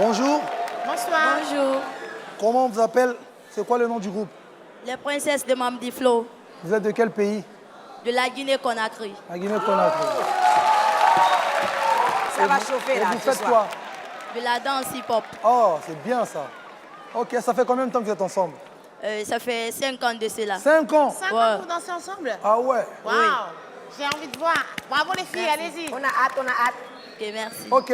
Bonjour. Bonsoir. Bonjour. Comment on vous appelle? C'est quoi le nom du groupe? Les princesses de Mamdi Flow, Vous êtes de quel pays? de la Guinée-Conakry. La Guinée-Conakry. Ça va chauffer Et là vous ce faites soir. quoi? De la danse hip-hop. Oh, c'est bien ça. Ok, ça fait combien de temps que vous êtes ensemble? Ça fait 5 ans de cela. 5 ans. 5 Ouais. ans, vous dansez ensemble? Ah ouais. Waouh. J'ai envie de voir. Bravo les filles, allez-y. On a hâte, on a hâte. Ok, merci. Ok.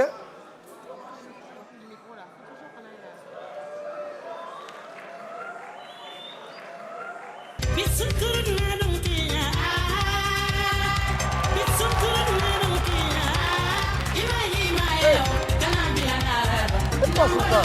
C'est pas ça.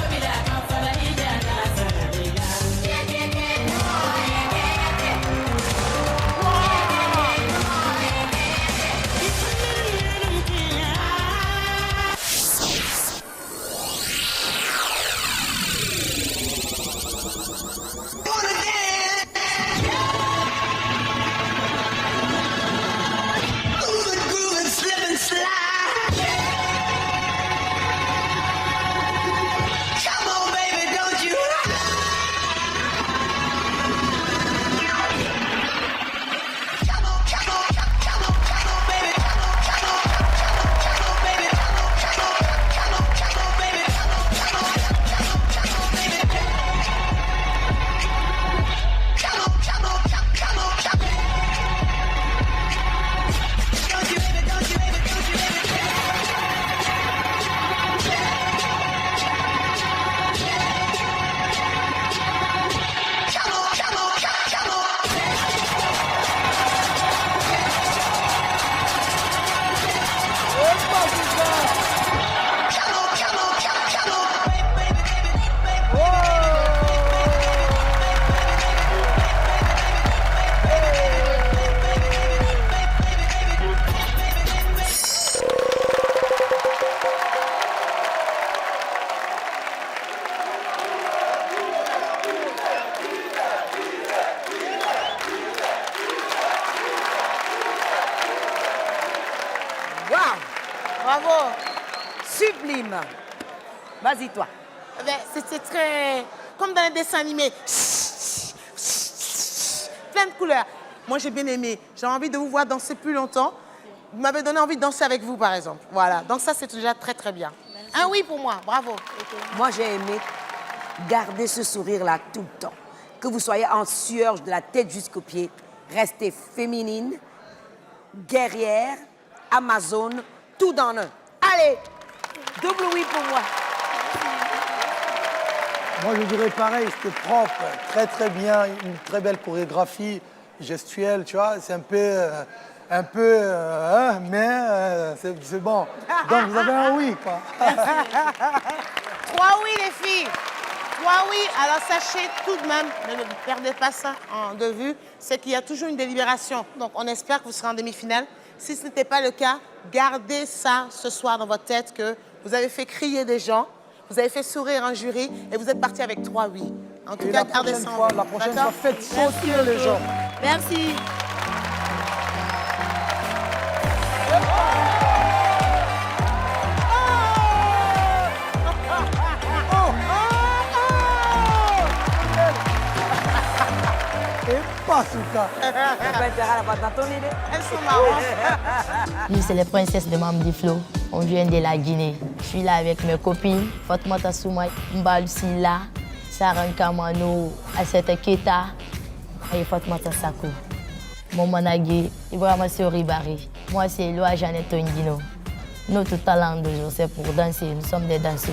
Waouh, Bravo. sublime. Vas-y toi. Ben, c'était très... Comme dans les dessins animés. Plein de couleurs. Moi, j'ai bien aimé. J'ai envie de vous voir danser plus longtemps. Vous m'avez donné envie de danser avec vous, par exemple. Voilà. Donc ça, c'est déjà très, très bien. Un oui pour moi. Bravo. Moi, j'ai aimé garder ce sourire-là tout le temps. Que vous soyez en sueur de la tête jusqu'aux pieds, restez féminine, guerrière, amazone, tout dans un. Allez, double oui pour moi. Moi, je dirais pareil, c'était propre, très très bien, une très belle chorégraphie gestuelle, tu vois, c'est un peu, mais c'est bon. Donc, vous avez un oui, quoi. 3 oui, les filles. 3 oui. Alors, sachez tout de même, ne perdez pas ça de vue, c'est qu'il y a toujours une délibération. Donc, on espère que vous serez en demi-finale. Si ce n'était pas le cas, gardez ça ce soir dans votre tête que vous avez fait crier des gens, vous avez fait sourire un jury et vous êtes parti avec 3 oui. En tout Et cas, la gardez prochaine ça en fois, vue. la prochaine D'accord? fois, faites sauter les gens. Merci. Et pas Souka. T'as pas intérêt à la battre dans ton idée. Elles sont marrantes. Nous, c'est les princesses de Mamdi Flow. On vient de la Guinée. Je suis là avec mes copines, Fatmata Soumay, Mbal Silla, Saran Kamano, Aseta Keta et Fatmata Sako. Mon managé, Ibrahima Soribari. Moi, c'est Loa Jeannette Tondino. Notre talent de jour, c'est pour danser. Nous sommes des danseuses.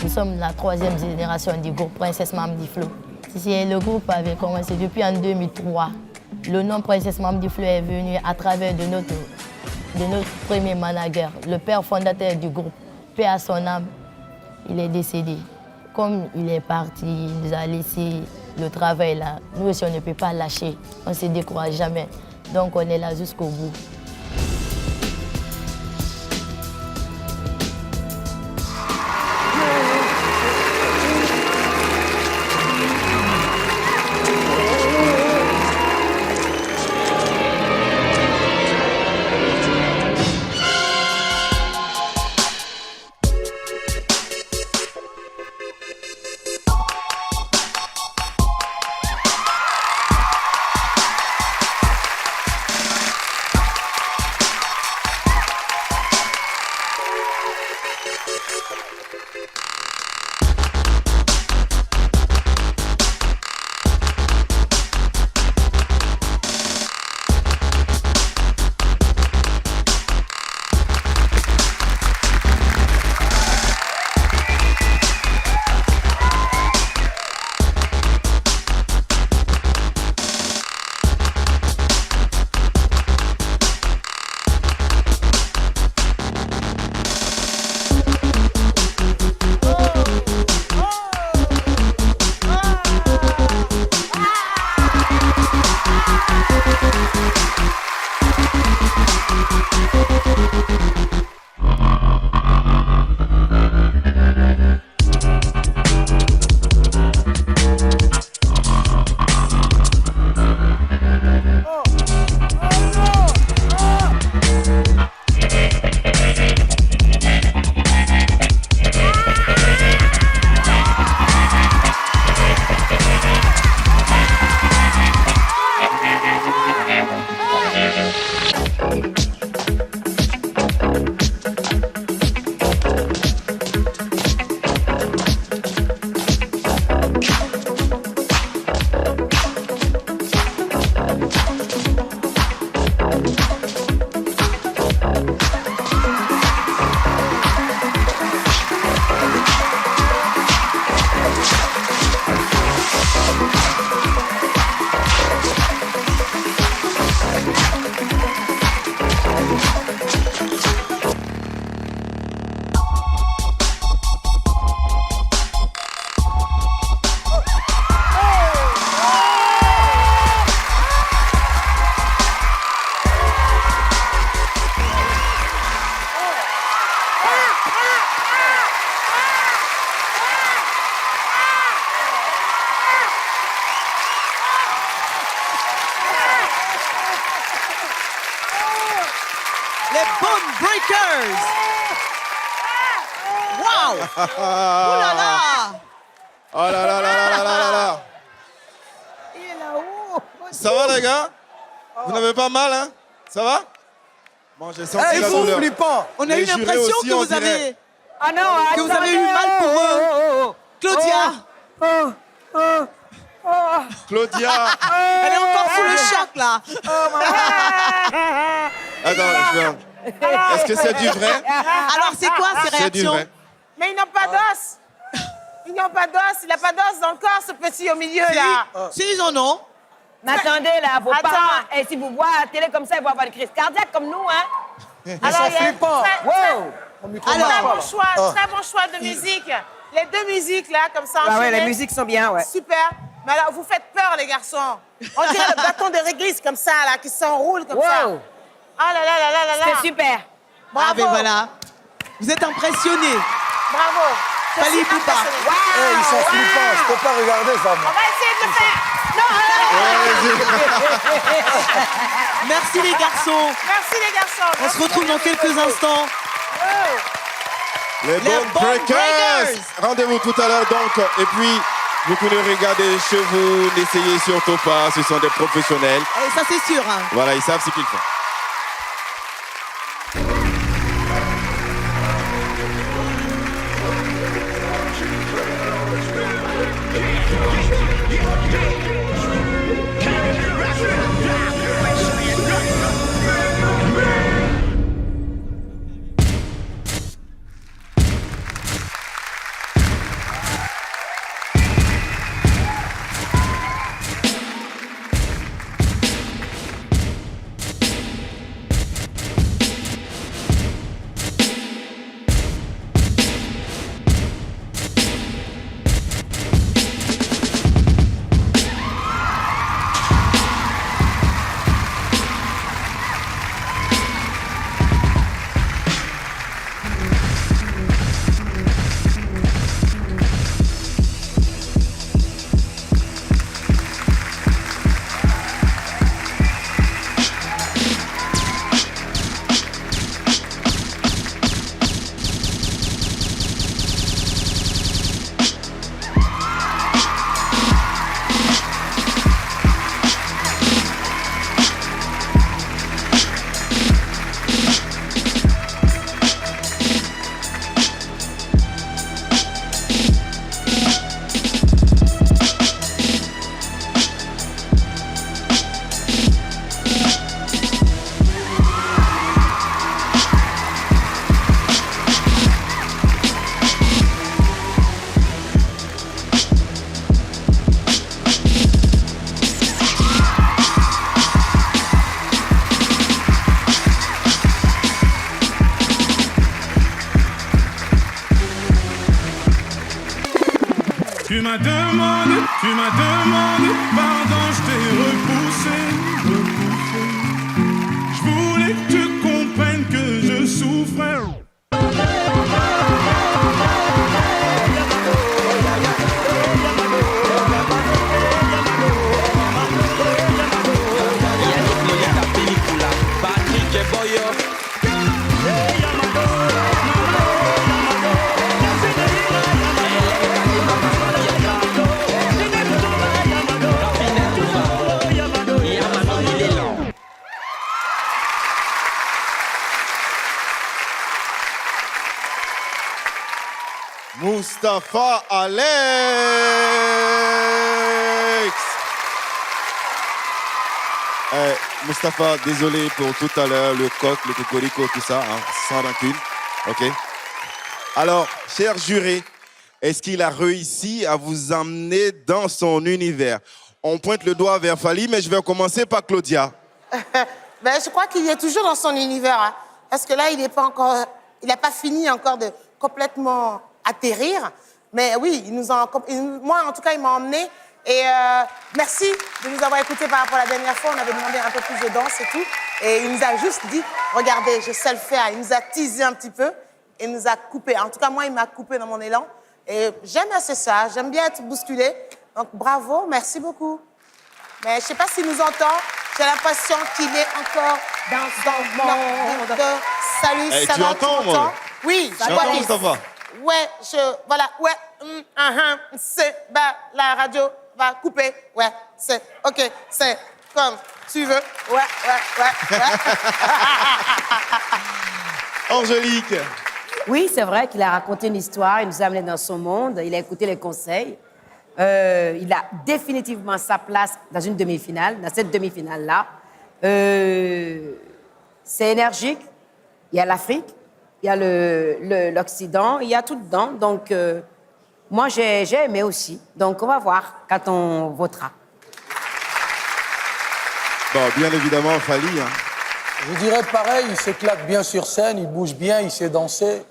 Nous sommes la 3e génération du groupe Princesse Mamdi Flow. Le groupe avait commencé depuis en 2003. Le nom Princesse Mamdi Flow est venu à travers de notre premier manager, le père fondateur du groupe. Paix à son âme, il est décédé. Comme il est parti, il nous a laissé le travail là. Nous aussi, on ne peut pas lâcher. On ne se décourage jamais. Donc, on est là jusqu'au bout. Breakers. Wow. Oh là là. Oh là là là là là là là. Il est là-haut. Ça va les gars? Vous n'avez pas mal, hein? Ça va? Bon, j'ai senti Ils la sont douleur. flippants. On a Les eu jurés l'impression aussi, que on vous dirait. avez... Ah non, Que vous avez eu mal pour eux. Claudia. Claudia! Elle est encore sous le choc, là. Attends, est-ce que c'est du vrai? Alors, c'est quoi ces C'est du réactions? vrai. Mais ils n'ont pas d'os. Ils n'ont pas d'os. Il n'a pas d'os dans le corps, ce petit au milieu, là. Si, ils en ont. Mais attendez, là, vos Attends. parents, et si vous voyez à la télé comme ça, ils vont avoir une crise cardiaque comme nous, hein? Ils Alors, sont il y a flippants. Wow! Mon micro Alors, marche très pas, bon là. choix, Ah. très bon choix de musique. Les deux musiques, là, comme ça, Ah ouais, enchaînées. les musiques sont bien, ouais. Super. Mais alors, vous faites peur, les garçons. On dirait le bâton de réglisse, comme ça, là, qui s'enroule comme ça. Wow! Ah là là là là là là. C'était super. Bravo. Ah, ben voilà. Vous êtes impressionnés. Bravo. Je Fali suis Poupa. impressionnée. Eh, ils sont flippants. Je peux pas regarder ça, On moi. va essayer de le faire. Non, Merci les garçons. merci, les garçons. On se retrouve dans quelques instants. Les Bone Bone Breakers! Breakers. Rendez-vous tout à l'heure donc. Et puis, vous pouvez regarder chez vous, n'essayez surtout pas, ce sont des professionnels. Et ça, c'est sûr. Hein. Voilà, ils savent ce qu'ils font. Tu m'as demandé pardon, je t'ai repoussé. Je voulais que tu comprennes que je souffrais. Mustapha Alex! Mustapha, désolé pour tout à l'heure, le coq, le cocorico, tout ça, hein, sans rancune. OK? Alors, cher juré, est-ce qu'il a réussi à vous emmener dans son univers? On pointe le doigt vers Fali, mais je vais commencer par Claudia. Ben, je crois qu'il est toujours dans son univers. Hein, parce que là, il n'est pas encore... Il n'a pas fini encore de complètement atterrir. Mais oui, moi, en tout cas, il m'a emmené. Et merci de nous avoir écoutés par rapport à la dernière fois. On avait demandé un peu plus de danse et tout. Et il nous a juste dit, regardez, je sais le faire. Il nous a teasé un petit peu et nous a coupé. En tout cas, moi, il m'a coupé dans mon élan. Et j'aime assez ça. J'aime bien être bousculée. Donc, bravo, merci beaucoup. Mais je ne sais pas s'il nous entend. J'ai l'impression qu'il est encore dans son monde. Salut, Eh, ça tu va, entends, tu moi m'entends? Oui, Tu entends, Moustapha? Ouais, voilà, ouais, c'est, bah, la radio va couper, ouais, c'est, ok, c'est comme tu veux, ouais. Angélique. Oui, c'est vrai qu'il a raconté une histoire, il nous a amenés dans son monde, il a écouté les conseils. Il a définitivement sa place dans une demi-finale, dans cette demi-finale-là. C'est énergique, il y a l'Afrique, il y a l'Occident, il y a tout dedans. Donc, moi, j'ai aimé aussi. Donc, on va voir quand on votera. Bon, bien évidemment, Fally. Hein. Je dirais pareil, il s'éclate bien sur scène, il bouge bien, il sait danser.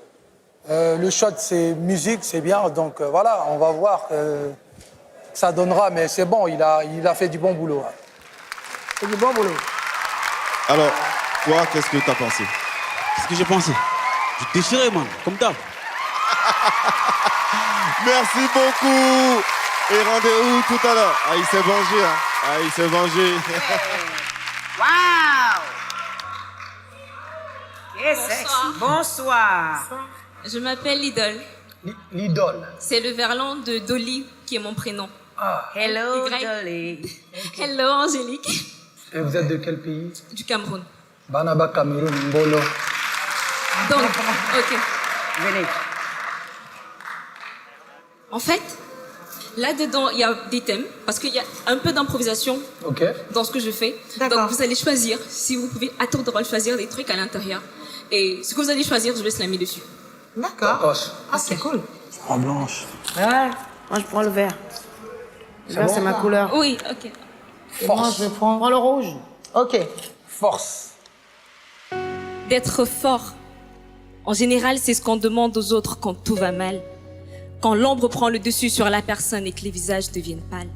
Le shot, c'est musique, c'est bien. Donc voilà, on va voir ça donnera. Mais c'est bon, il a fait du bon boulot. Hein. C'est du bon boulot. Alors, toi, qu'est-ce que tu as pensé? Qu'est-ce que j'ai pensé? J'ai déchiré, man, comme d'hab. Merci beaucoup. Et rendez-vous tout à l'heure. Ah, il s'est vengé. Hein. Ah, il s'est vengé. Waouh! Et sexy. Bonsoir. Je m'appelle Lidl. L'idole. C'est le verlan de Dolly qui est mon prénom. Hello, Y. Dolly. Hello Angélique. Et vous êtes de quel pays? Du Cameroun. Banaba, Cameroun, Mbolo. Donc, ok. Venez. En fait, là-dedans, il y a des thèmes, parce qu'il y a un peu d'improvisation Ok. dans ce que je fais. Donc, vous allez choisir, si vous pouvez à tour de rôle choisir des trucs à l'intérieur. Et ce que vous allez choisir, je vais slammer dessus. D'accord. Ah, c'est cool. En blanche. Ouais, moi je prends le vert. Le vert, c'est ma couleur. Oui, ok. Force. Je prends le rouge. Ok. Force. D'être fort. En général, c'est ce qu'on demande aux autres quand tout va mal. Quand l'ombre prend le dessus sur la personne et que les visages deviennent pâles.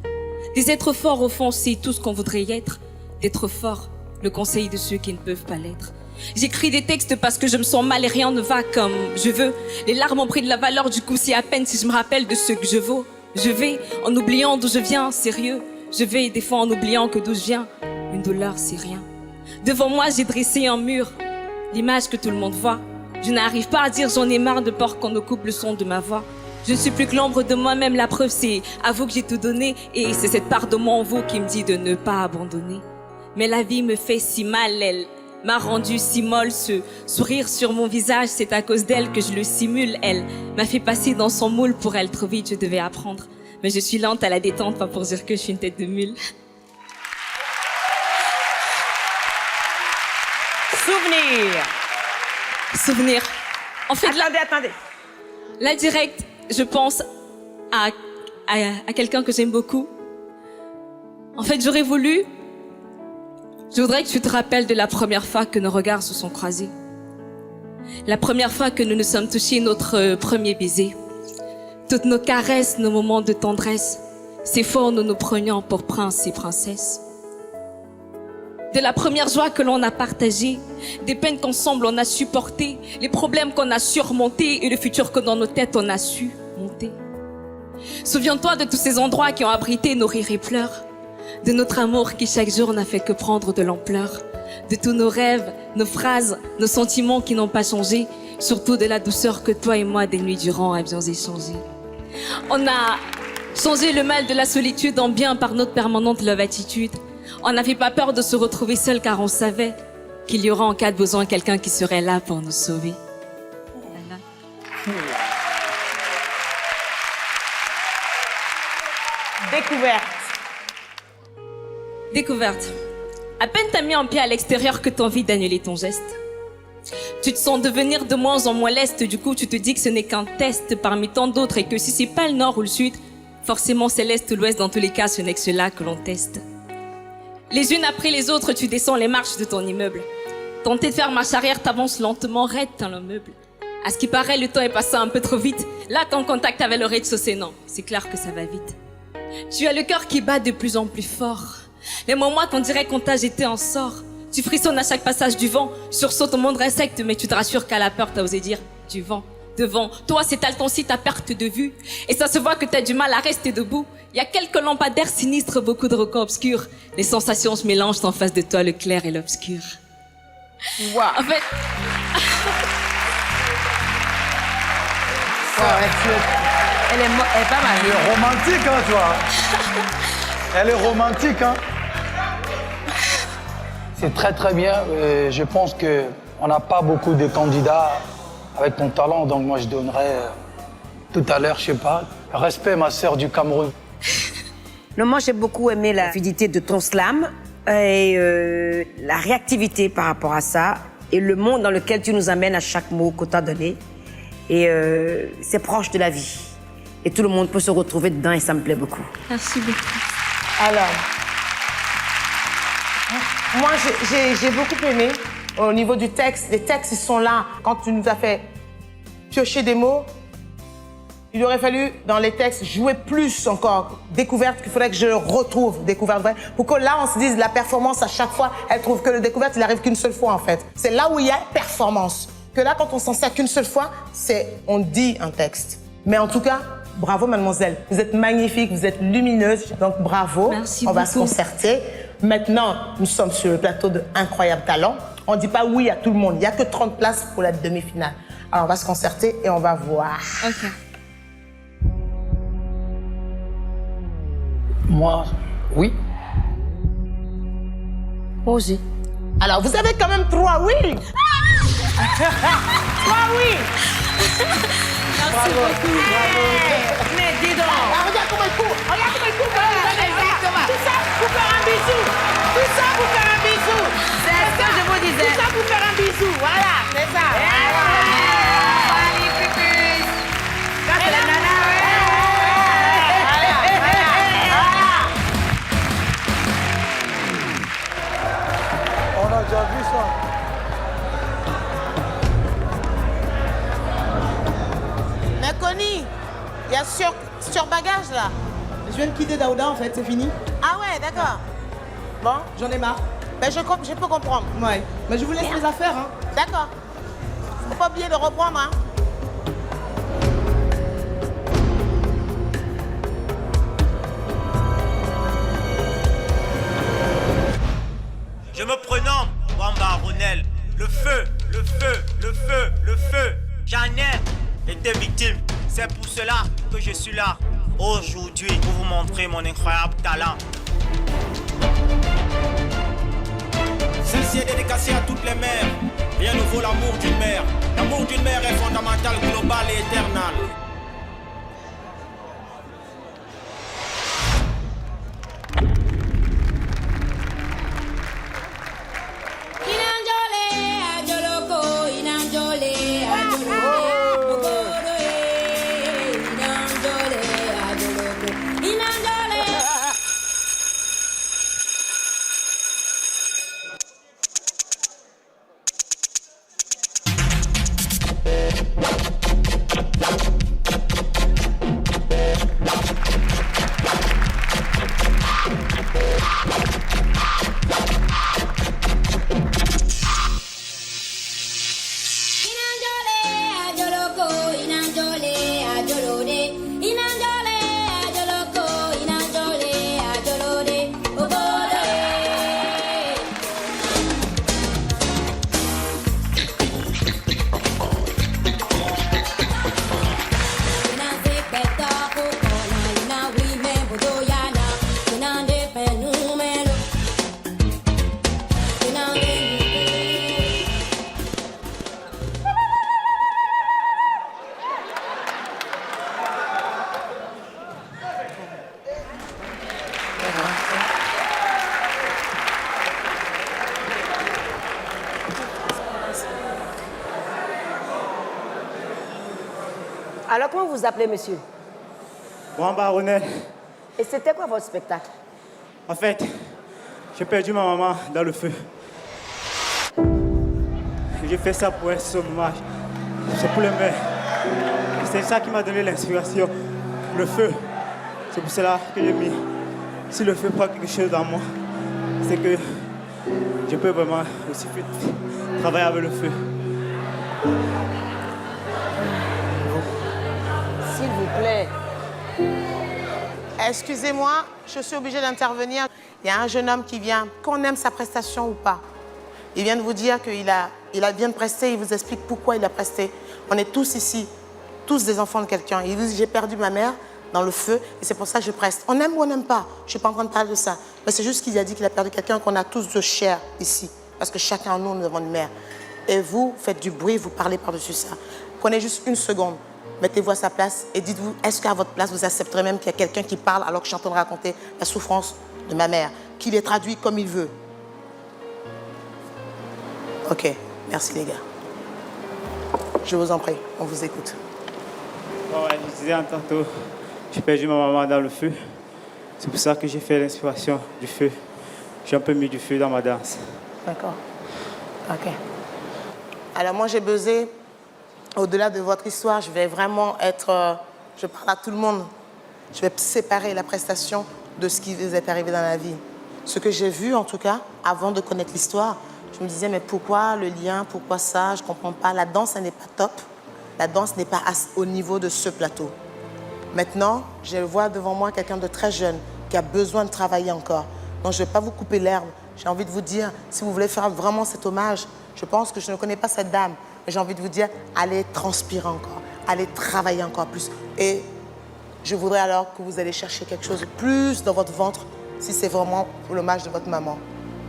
Des êtres forts, au fond, c'est tout ce qu'on voudrait y être. D'être fort, le conseil de ceux qui ne peuvent pas l'être. J'écris des textes parce que je me sens mal et rien ne va comme je veux. Les larmes ont pris de la valeur, du coup c'est à peine si je me rappelle de ce que je vaux. Je vais en oubliant d'où je viens, sérieux. Je vais des fois en oubliant que d'où je viens, une douleur c'est rien. Devant moi j'ai dressé un mur, l'image que tout le monde voit. Je n'arrive pas à dire j'en ai marre de peur qu'on ne coupe le son de ma voix. Je ne suis plus que l'ombre de moi-même, la preuve c'est à vous que j'ai tout donné. Et c'est cette part de moi en vous qui me dit de ne pas abandonner. Mais la vie me fait si mal, elle m'a rendu si molle. Ce sourire sur mon visage, c'est à cause d'elle que je le simule. Elle m'a fait passer dans son moule, pour elle trop vite je devais apprendre. Mais je suis lente à la détente, pas pour dire que je suis une tête de mule. Souvenir. En fait, Attendez. là direct, je pense à quelqu'un que j'aime beaucoup. En fait, je voudrais que tu te rappelles de la première fois que nos regards se sont croisés. La première fois que nous nous sommes touchés, notre premier baiser. Toutes nos caresses, nos moments de tendresse. Ces fois où nous nous prenions pour princes et princesses. De la première joie que l'on a partagée, des peines qu'ensemble on a supportées, les problèmes qu'on a surmontés et le futur que dans nos têtes on a su monter. Souviens-toi de tous ces endroits qui ont abrité nos rires et pleurs, de notre amour qui chaque jour n'a fait que prendre de l'ampleur, de tous nos rêves, nos phrases, nos sentiments qui n'ont pas changé, surtout de la douceur que toi et moi des nuits durant avions échangé. On a changé le mal de la solitude en bien par notre permanente love attitude. On n'avait pas peur de se retrouver seul car on savait qu'il y aura en cas de besoin quelqu'un qui serait là pour nous sauver. Voilà. Découverte. À peine t'as mis un pied à l'extérieur que t'as envie d'annuler ton geste. Tu te sens devenir de moins en moins leste, du coup tu te dis que ce n'est qu'un test parmi tant d'autres et que si c'est pas le nord ou le sud, forcément c'est l'est ou l'ouest, dans tous les cas ce n'est que cela que l'on teste. Les unes après les autres, tu descends les marches de ton immeuble. Tenter de faire marche arrière, t'avances lentement, raide dans l'immeuble. À ce qui paraît, le temps est passé un peu trop vite. Là, t'es en contact avec le rez-de-chaussée, non, c'est clair que ça va vite. Tu as le cœur qui bat de plus en plus fort. Les moments qu'on dirait qu'on t'a jeté en sort. Tu frissonnes à chaque passage du vent. Sursaut ton monde insecte, mais tu te rassures qu'à la peur, t'as osé dire du vent. Devant toi, s'étale ton site à perte de vue. Et ça se voit que t'as du mal à rester debout. Il y a quelques lampadaires sinistres, beaucoup de recoins obscurs. Les sensations se mélangent en face de toi, le clair et l'obscur. Wow. En fait... Elle est pas mal. Elle est romantique, hein, toi. Elle est romantique, hein. C'est très, très bien. Je pense qu'on n'a pas beaucoup de candidats avec ton talent, donc moi, je donnerais tout à l'heure, je sais pas, respect, ma sœur du Cameroun. Non, moi, j'ai beaucoup aimé la fluidité de ton slam et la réactivité par rapport à ça et le monde dans lequel tu nous amènes à chaque mot qu'on t'a donné. Et c'est proche de la vie. Et tout le monde peut se retrouver dedans et ça me plaît beaucoup. Merci beaucoup. Alors, moi, j'ai beaucoup aimé au niveau du texte. Les textes, ils sont là. Quand tu nous as fait piocher des mots, il aurait fallu, dans les textes, jouer plus encore. Découverte qu'il faudrait que je retrouve, découverte vraie. Pour que là, on se dise, la performance, à chaque fois, elle trouve que le découverte, il arrive qu'une seule fois, en fait. C'est là où il y a performance. Que là, quand on s'en sert qu'une seule fois, on dit un texte. Mais en tout cas, bravo, mademoiselle. Vous êtes magnifique, vous êtes lumineuse. Donc, bravo. Merci on va beaucoup. se concerter. Maintenant, nous sommes sur le plateau de Incroyable Talent. On ne dit pas oui à tout le monde. Il n'y a que 30 places pour la demi-finale. Alors, on va se concerter et on va voir. Ok. Moi, oui. Moi aussi. Alors, vous avez quand même 3 oui. 3 oui. Merci beaucoup. Mais dis donc. Ah, regarde comment il court. Regarde comment il court. Exactement. Tout ça pour faire un bisou. Tout ça pour faire un bisou. C'est ce que je vous disais. Tout ça pour faire un bisou. Voilà, c'est ça. Ça, c'est la nana. On a déjà vu ça. Mais Connie, il y a sur bagage là. Je viens de quitter Daouda, en fait, c'est fini. Ah ouais, d'accord. Bon, J'en ai marre. ben je peux comprendre. Ouais. Mais je vous laisse les affaires, hein. D'accord. Faut pas oublier de reprendre, hein. Je me prénomme Wamba Ronel. Le feu, le feu, le feu, le feu. J'en ai été victime. C'est pour cela que je suis là aujourd'hui pour vous montrer mon incroyable talent. Celle-ci est dédicacée à toutes les mères. Rien ne vaut l'amour d'une mère. L'amour d'une mère est fondamental, global et éternel. Alors, comment vous vous appelez, monsieur? Wamba Ronel. Et c'était quoi votre spectacle? En fait, j'ai perdu ma maman dans le feu. J'ai fait ça pour un seul hommage. C'est pour les mères. C'est ça qui m'a donné l'inspiration. Le feu. C'est pour cela que j'ai mis. Si le feu prend quelque chose dans moi, c'est que je peux vraiment aussi travailler avec le feu. S'il vous plaît. Excusez-moi, je suis obligée d'intervenir. Il y a un jeune homme qui vient, qu'on aime sa prestation ou pas. Il vient de vous dire qu'il a Il vient de prester, il vous explique pourquoi il a presté. On est tous ici, tous des enfants de quelqu'un. Il vous dit, j'ai perdu ma mère dans le feu et c'est pour ça que je preste. On aime ou on n'aime pas, je ne suis pas en train de parler de ça. Mais c'est juste qu'il a dit qu'il a perdu quelqu'un qu'on a tous de chair ici. Parce que chacun de nous avons une mère. Et vous faites du bruit, vous parlez par-dessus ça. Prenez juste une seconde, mettez-vous à sa place et dites-vous, est-ce qu'à votre place, vous accepterez même qu'il y a quelqu'un qui parle alors que je suis en train de raconter la souffrance de ma mère, qu'il est traduit comme il veut. Ok, merci les gars. Je vous en prie, on vous écoute. Bon, ouais, je disais tantôt, j'ai perdu ma maman dans le feu. C'est pour ça que j'ai fait l'inspiration du feu. J'ai un peu mis du feu dans ma danse. D'accord. Ok. Alors moi j'ai buzzé, au-delà de votre histoire, je vais vraiment être, je parle à tout le monde. Je vais séparer la prestation de ce qui vous est arrivé dans la vie. Ce que j'ai vu en tout cas, avant de connaître l'histoire, je me disais mais pourquoi le lien, pourquoi ça, je ne comprends pas. La danse, elle n'est pas top. La danse n'est pas au niveau de ce plateau. Maintenant, je vois devant moi quelqu'un de très jeune qui a besoin de travailler encore. Donc je ne vais pas vous couper l'herbe. J'ai envie de vous dire, si vous voulez faire vraiment cet hommage, je pense que je ne connais pas cette dame, mais j'ai envie de vous dire, allez transpirer encore, allez travailler encore plus. Et je voudrais alors que vous allez chercher quelque chose de plus dans votre ventre, si c'est vraiment pour l'hommage de votre maman.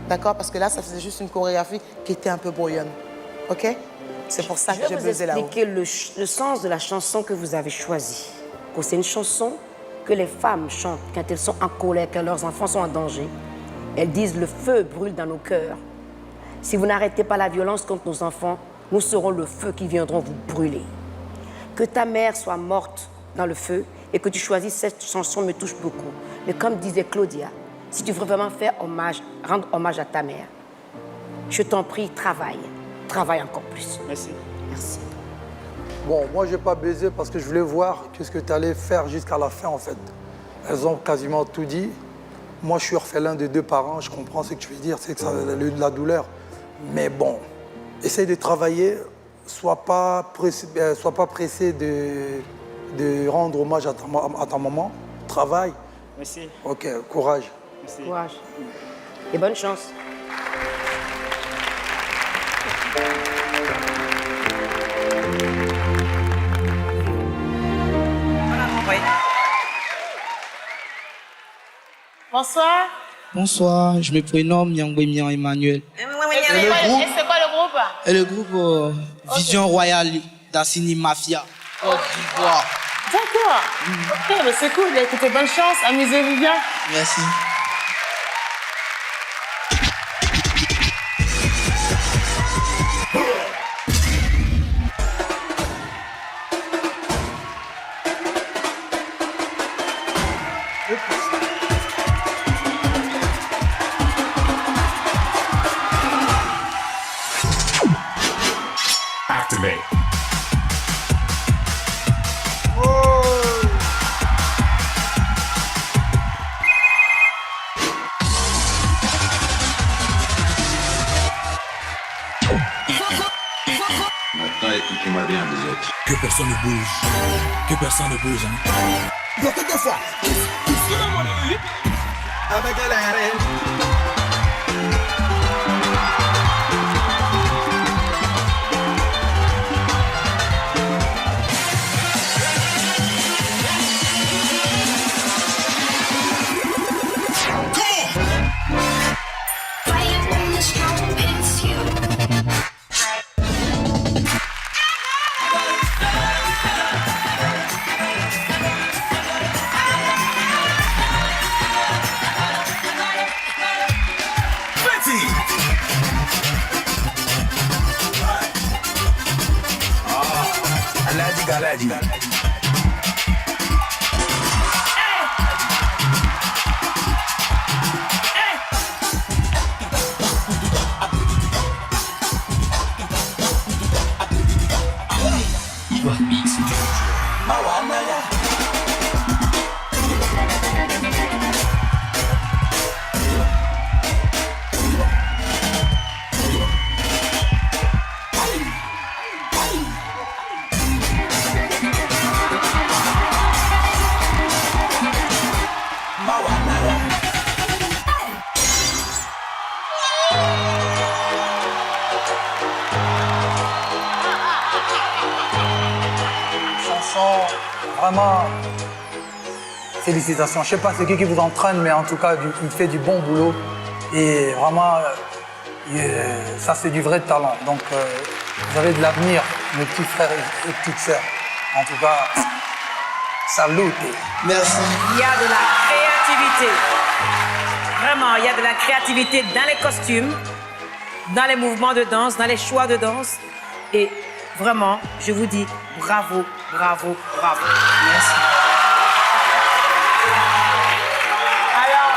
D'accord? Parce que là, ça faisait juste une chorégraphie qui était un peu brouillonne. OK? C'est pour ça que j'ai buzzé là-haut. Je vais vous expliquer le sens de la chanson que vous avez choisie. C'est une chanson que les femmes chantent quand elles sont en colère, quand leurs enfants sont en danger. Elles disent « Le feu brûle dans nos cœurs. Si vous n'arrêtez pas la violence contre nos enfants, nous serons le feu qui viendront vous brûler. » Que ta mère soit morte dans le feu et que tu choisisses cette chanson me touche beaucoup. Mais comme disait Claudia, si tu veux vraiment faire hommage, rendre hommage à ta mère, je t'en prie, travaille. Travaille encore plus. Merci. Merci. Bon, moi, je n'ai pas baisé parce que je voulais voir qu'est-ce que tu allais faire jusqu'à la fin, en fait. Elles ont quasiment tout dit. Moi, je suis orphelin de 2 parents. Je comprends ce que tu veux dire. C'est que ça a eu de la douleur. Mais bon, essaye de travailler. Sois pas pressé de rendre hommage à ta maman. Travaille. Merci. OK, courage. Merci. Courage. Et bonne chance. Bonsoir. Bonsoir, je me prénomme Nyangwemian Emmanuel. Et c'est quoi le groupe? Et le groupe Vision Royale d'Assini Mafia. Côte d'Ivoire. D'accord. Ok, mais c'est cool. Écoutez, bonne chance. Amusez-vous bien. Merci. Activate. Maintenant, écoutez-moi bien, vous autres. Que personne ne bouge. Que personne ne bouge. Hein. Deux fois. Avec la reine. Galadi. vraiment, félicitations. Je sais pas c'est qui vous entraîne, mais en tout cas, il fait du bon boulot. Et vraiment, ça c'est du vrai talent. Donc, vous avez de l'avenir, mes petits frères et petites sœurs. En tout cas, salut. Merci. Il y a de la créativité. Vraiment, il y a de la créativité dans les costumes, dans les mouvements de danse, dans les choix de danse. Et vraiment, je vous dis bravo, bravo, bravo. Merci. Alors,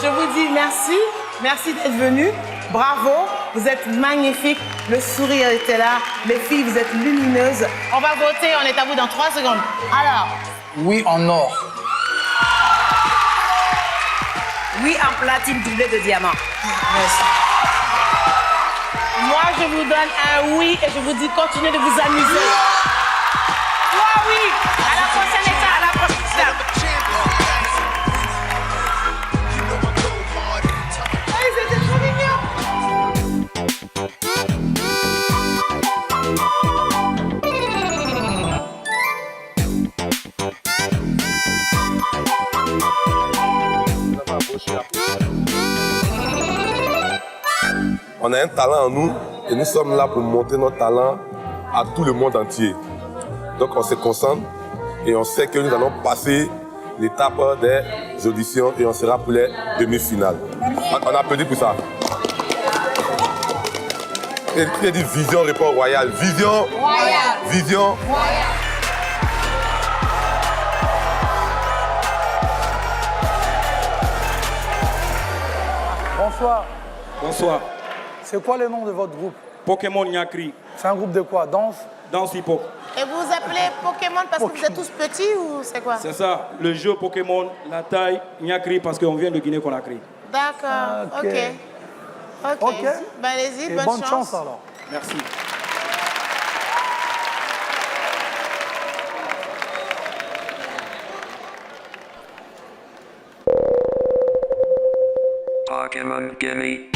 je vous dis merci. Merci d'être venus. Bravo. Vous êtes magnifiques. Le sourire était là. Les filles, vous êtes lumineuses. On va voter. On est à vous dans 3 secondes. Alors. Oui, en or. Oui, en platine doublée de diamant. Merci. Moi, je vous donne un oui et je vous dis continuez de vous amuser. Toi, oui. À la prochaine étape. À la prochaine étape. Hey, c'était trop mignon. On a un talent en nous et nous sommes là pour montrer notre talent à tout le monde entier. Donc on se concentre et on sait que nous allons passer l'étape des auditions et on sera pour les demi-finales. On applaudit pour ça. Et qui a dit vision répond royal. Vision. Royal. Vision. Royal. Bonsoir. Bonsoir. C'est quoi le nom de votre groupe? Pokémon Nyakri. C'est un groupe de quoi? Danse? Danse hip-hop. Et vous vous appelez Pokémon parce que vous êtes tous petits ou c'est quoi? C'est ça, le jeu Pokémon, la taille, Nyakri parce qu'on vient de Guinée-Conakry. D'accord, Ok. ok. Ok. Ben allez-y, Et bonne bonne chance alors. Merci. Pokémon Gimme.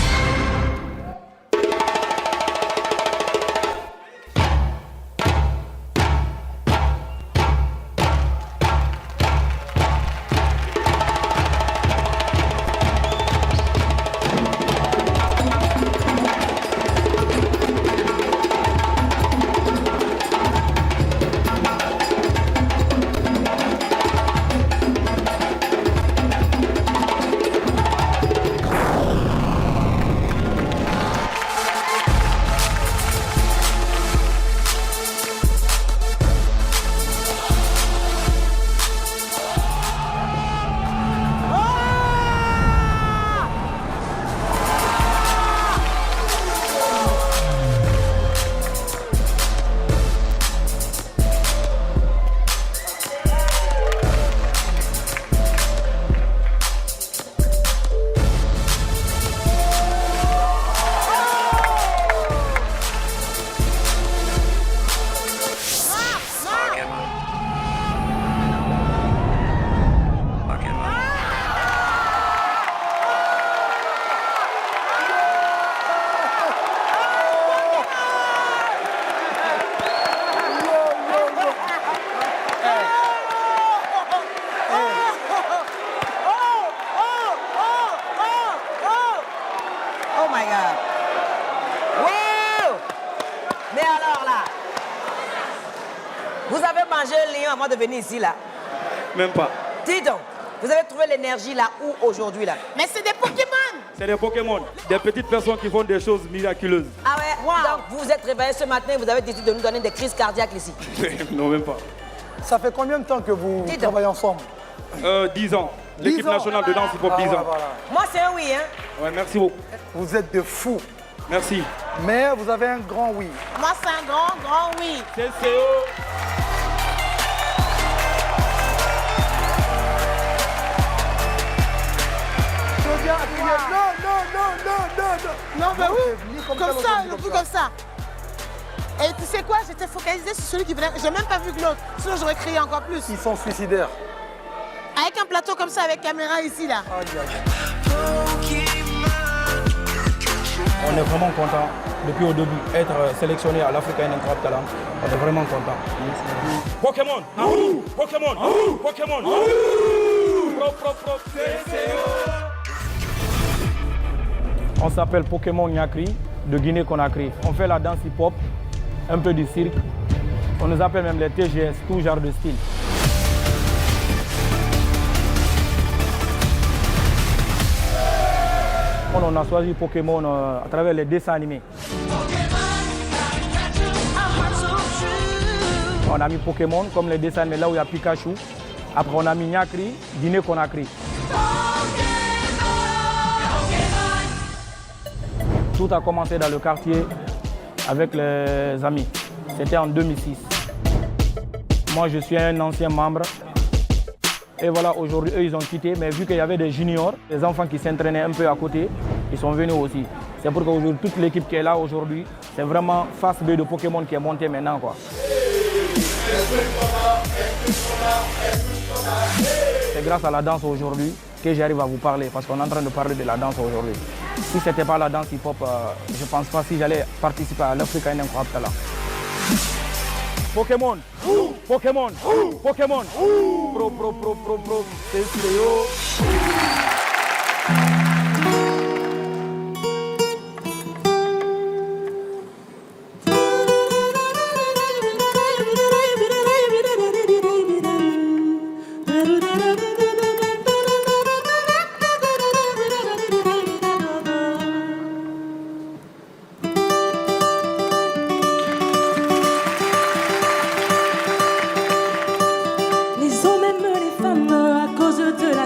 Oh my God. Wow! Mais alors là, vous avez mangé un lion avant de venir ici là? Même pas. Dis donc, vous avez trouvé l'énergie là où aujourd'hui là? Mais c'est des Pokémon! C'est des Pokémon, des petites personnes qui font des choses miraculeuses. Ah ouais? Donc vous vous êtes réveillé ce matin et vous avez décidé de nous donner des crises cardiaques ici? Non, même pas. Ça fait combien de temps que vous travaillez ensemble? 10 ans. L'équipe 10 ans. nationale de danse hip-hop, 10 ans. Voilà. Moi c'est un oui, hein? Ouais, merci beaucoup. Vous êtes de fous. Merci. Mais vous avez un grand oui. Moi, c'est un grand, grand oui. C'est CO. Non, ben oui. Comme ça, le plus comme ça. Et tu sais quoi, j'étais focalisée sur celui qui venait. J'ai même pas vu que l'autre. Sinon, j'aurais crié encore plus. Ils sont suicidaires. Avec un plateau comme ça, avec caméra ici, là. On est vraiment contents. depuis au début, être sélectionné à l'Africa Incroyable Talent. On est vraiment content. Pokémon, Pokémon, Pokémon. On s'appelle Pokémon Nyakri de Guinée-Conakry. On fait la danse hip-hop, un peu du cirque. On nous appelle même les TGS, tout genre de style. On a choisi Pokémon à travers les dessins animés. On a mis Pokémon comme les dessins animés, là où il y a Pikachu. Après, on a mis Nyakri, Guinée-Conakry. Tout a commencé dans le quartier avec les amis. C'était en 2006. Moi, je suis un ancien membre. Et voilà, aujourd'hui, eux, ils ont quitté. Mais vu qu'il y avait des juniors, des enfants qui s'entraînaient un peu à côté, ils sont venus aussi. C'est pour qu'aujourd'hui, toute l'équipe qui est là aujourd'hui, c'est vraiment face B de Pokémon qui est montée maintenant, quoi. C'est grâce à la danse aujourd'hui que j'arrive à vous parler, parce qu'on est en train de parler de la danse aujourd'hui. Si ce n'était pas la danse hip-hop, je ne pense pas si j'allais participer à l'Africa Incroyable Talent. Pokémon, Pokémon, Pokémon, pro, c'est Léo.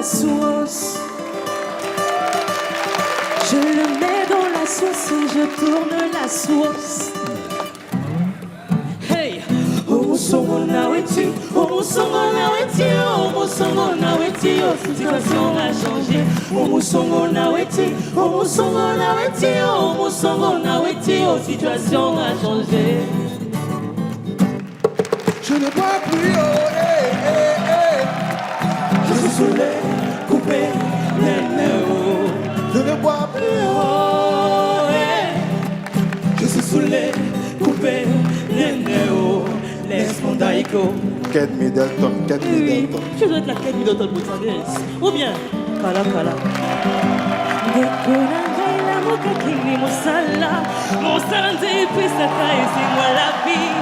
Sauce. Je le mets dans la sauce et je tourne la sauce. Hey, oh songo na weti, oh songo na weti, oh songo na weti, oh situation a changé. Oh songo na weti, oh songo na weti, oh songo na weti, oh situation a changé. Je ne bois plus, oh hey, hey, hey. Je suis saoulé. Je ne bois plus, oh, hey. Je suis saoulé, coupé, nénéo, laisse-moi daïko. Kate Middleton, Kate Middleton. Je dois être la Kate Middleton pour ta dance. Ou bien, Kala Kala. Dekonanga moka kini mosala, mosala nze pesa kaisi moi la vie.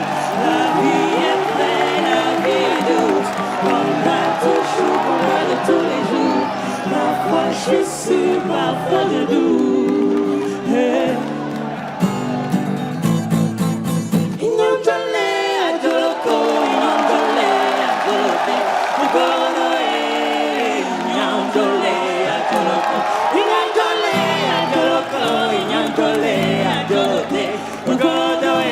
La vie est belle, la vie est douce. On a toujours, on a de tous les jours. Parfois je suis, parfois de doux. Hey. Inyantole adoloko, inyantole adolote, ogono e. Inyantole adoloko, inyantole adoloko, inyantole adolote, ogono e.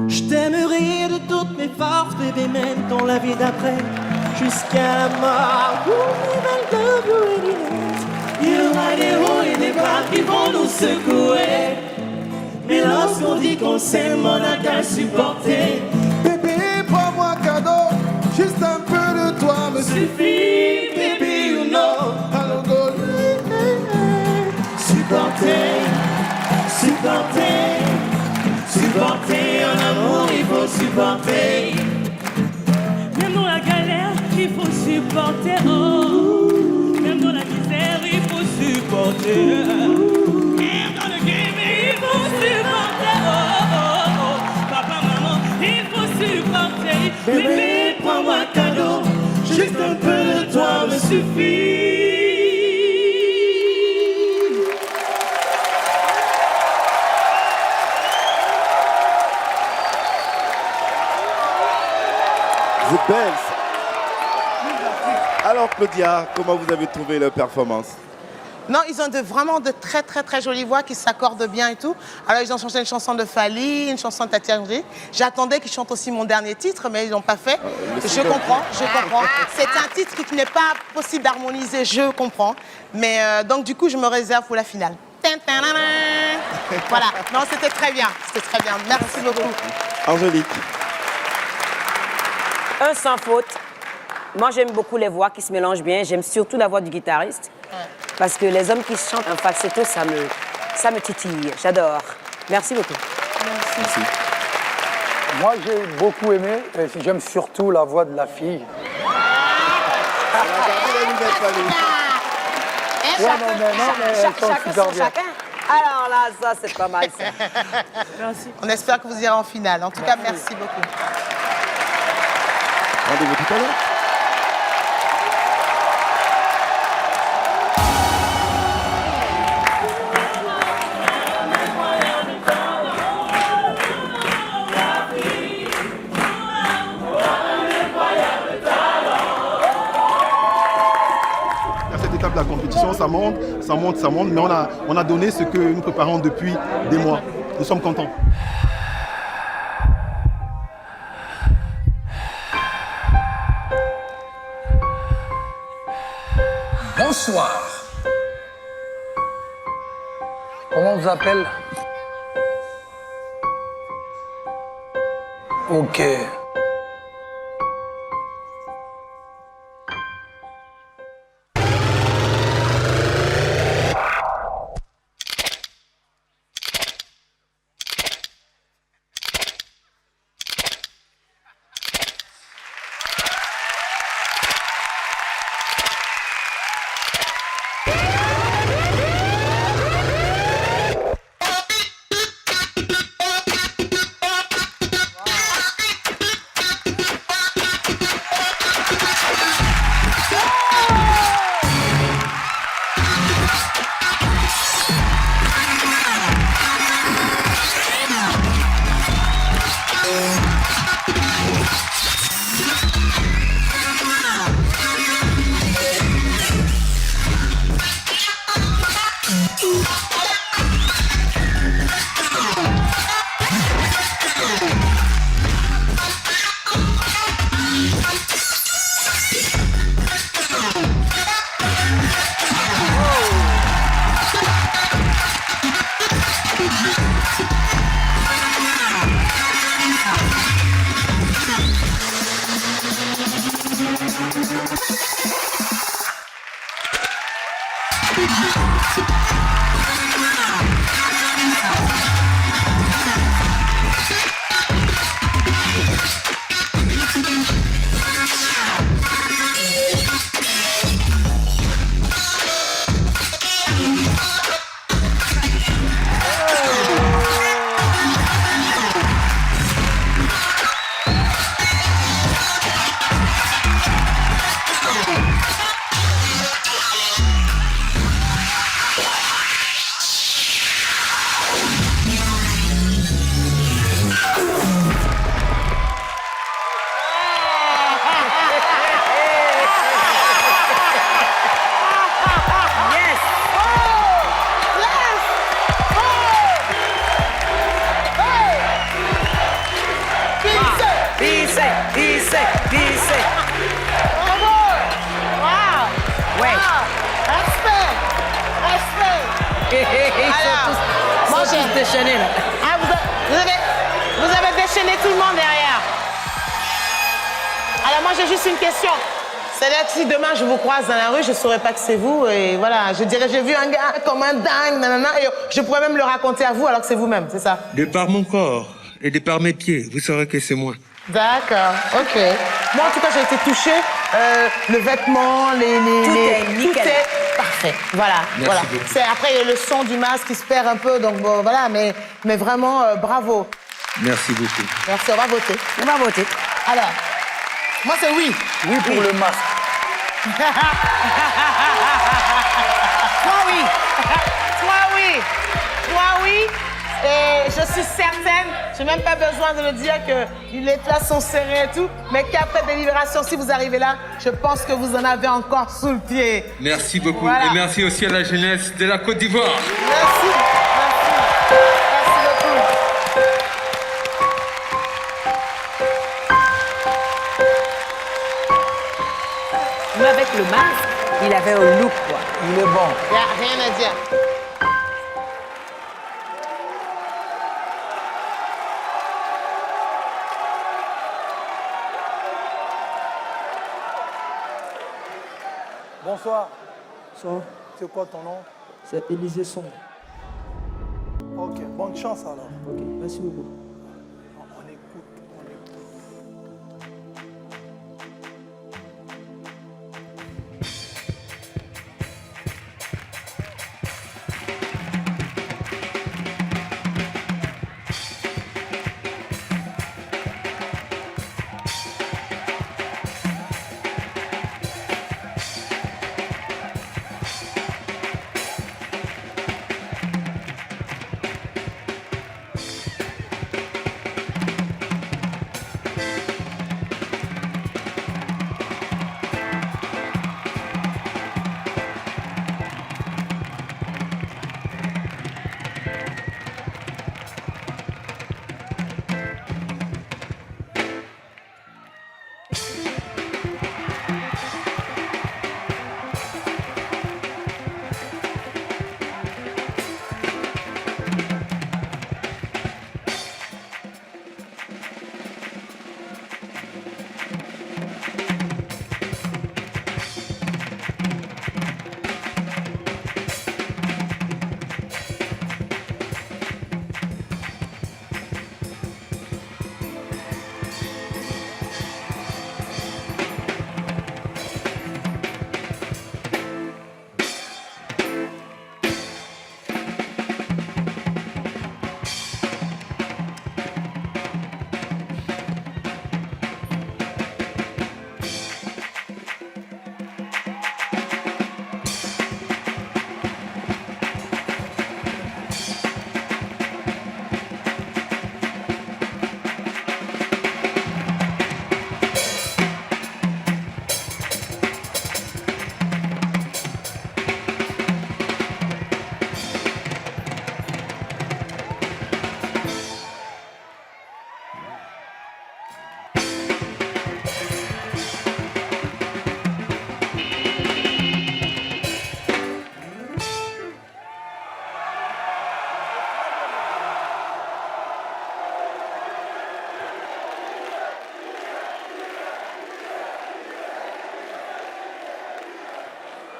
Je t'aimerai de toutes mes forces, bébé, même dans la vie d'après. Jusqu'à la mort, il y aura des hauts et des bas qui vont nous secouer. Mais lorsqu'on dit qu'on s'aime, on n'a qu'à supporter. Bébé, prends-moi cadeau, juste un peu de toi me suffit. Baby, you know, allons go. Supporter, supporter, supporter. En amour, il faut supporter. Même dans la galère, il faut supporter. Oh. Même dans la misère, il faut supporter. Même dans le game, il faut supporter. Oh, oh, oh. Papa, maman, il faut supporter. Bébé, prends-moi cadeau. Juste un peu de toi me suffit. The Bells. Alors Claudia, comment vous avez trouvé leur performance? Non, ils ont vraiment de très très très jolies voix qui s'accordent bien et tout. Alors ils ont chanté une chanson de Fally, une chanson de Tati Henry. J'attendais qu'ils chantent aussi mon dernier titre, mais ils n'ont pas fait. Je comprends. C'est un titre qui n'est pas possible d'harmoniser, je comprends. Mais donc du coup, je me réserve pour la finale. Voilà, non, c'était très bien. Merci beaucoup. Angélique. Un sans faute. Moi, j'aime beaucoup les voix qui se mélangent bien. J'aime surtout la voix du guitariste. Parce que les hommes qui chantent un falsetto, ça me titille. J'adore. Merci beaucoup. Merci. Moi, j'ai beaucoup aimé, et j'aime surtout la voix de la fille. Chacun son chacun. Alors là, ça, c'est pas mal, ça. Merci. On espère que vous irez en finale. En tout cas, merci beaucoup. Rendez-vous tout à l'heure. La compétition, ça monte, mais on a donné ce que nous préparons depuis des mois. Nous sommes contents. Bonsoir. Comment on vous appelle? Ok. Déchaîné, là. Ah, vous avez déchaîné tout le monde derrière. Alors moi j'ai juste une question. C'est-à-dire que si demain je vous croise dans la rue, je ne saurais pas que c'est vous et voilà, je dirais j'ai vu un gars comme un dingue, nanana, et je pourrais même le raconter à vous alors que c'est vous-même, c'est ça? De par mon corps et de par mes pieds, vous saurez que c'est moi. D'accord, ok. Moi en tout cas j'ai été touchée, le vêtement, tout est parfait. Voilà, voilà. C'est après le son du masque qui se perd un peu, donc bon, voilà, mais vraiment bravo. Merci beaucoup. Merci, on va voter. On va voter. Alors, moi c'est oui. Oui pour le masque. Toi oui. Toi oui. Toi oui. Et je suis certaine, je n'ai même pas besoin de le dire que les classes sont serrées et tout, mais qu'après délibération, si vous arrivez là, je pense que vous en avez encore sous le pied. Merci beaucoup. Voilà. Et merci aussi à la jeunesse de la Côte d'Ivoire. Merci. Merci beaucoup. Mais avec le masque, il avait un look, quoi. Il est bon. Il n'y a rien à dire. Bonsoir. Bonsoir. C'est quoi ton nom? C'est Élisée Song. Ok, bonne chance alors. Ok, merci beaucoup. On écoute.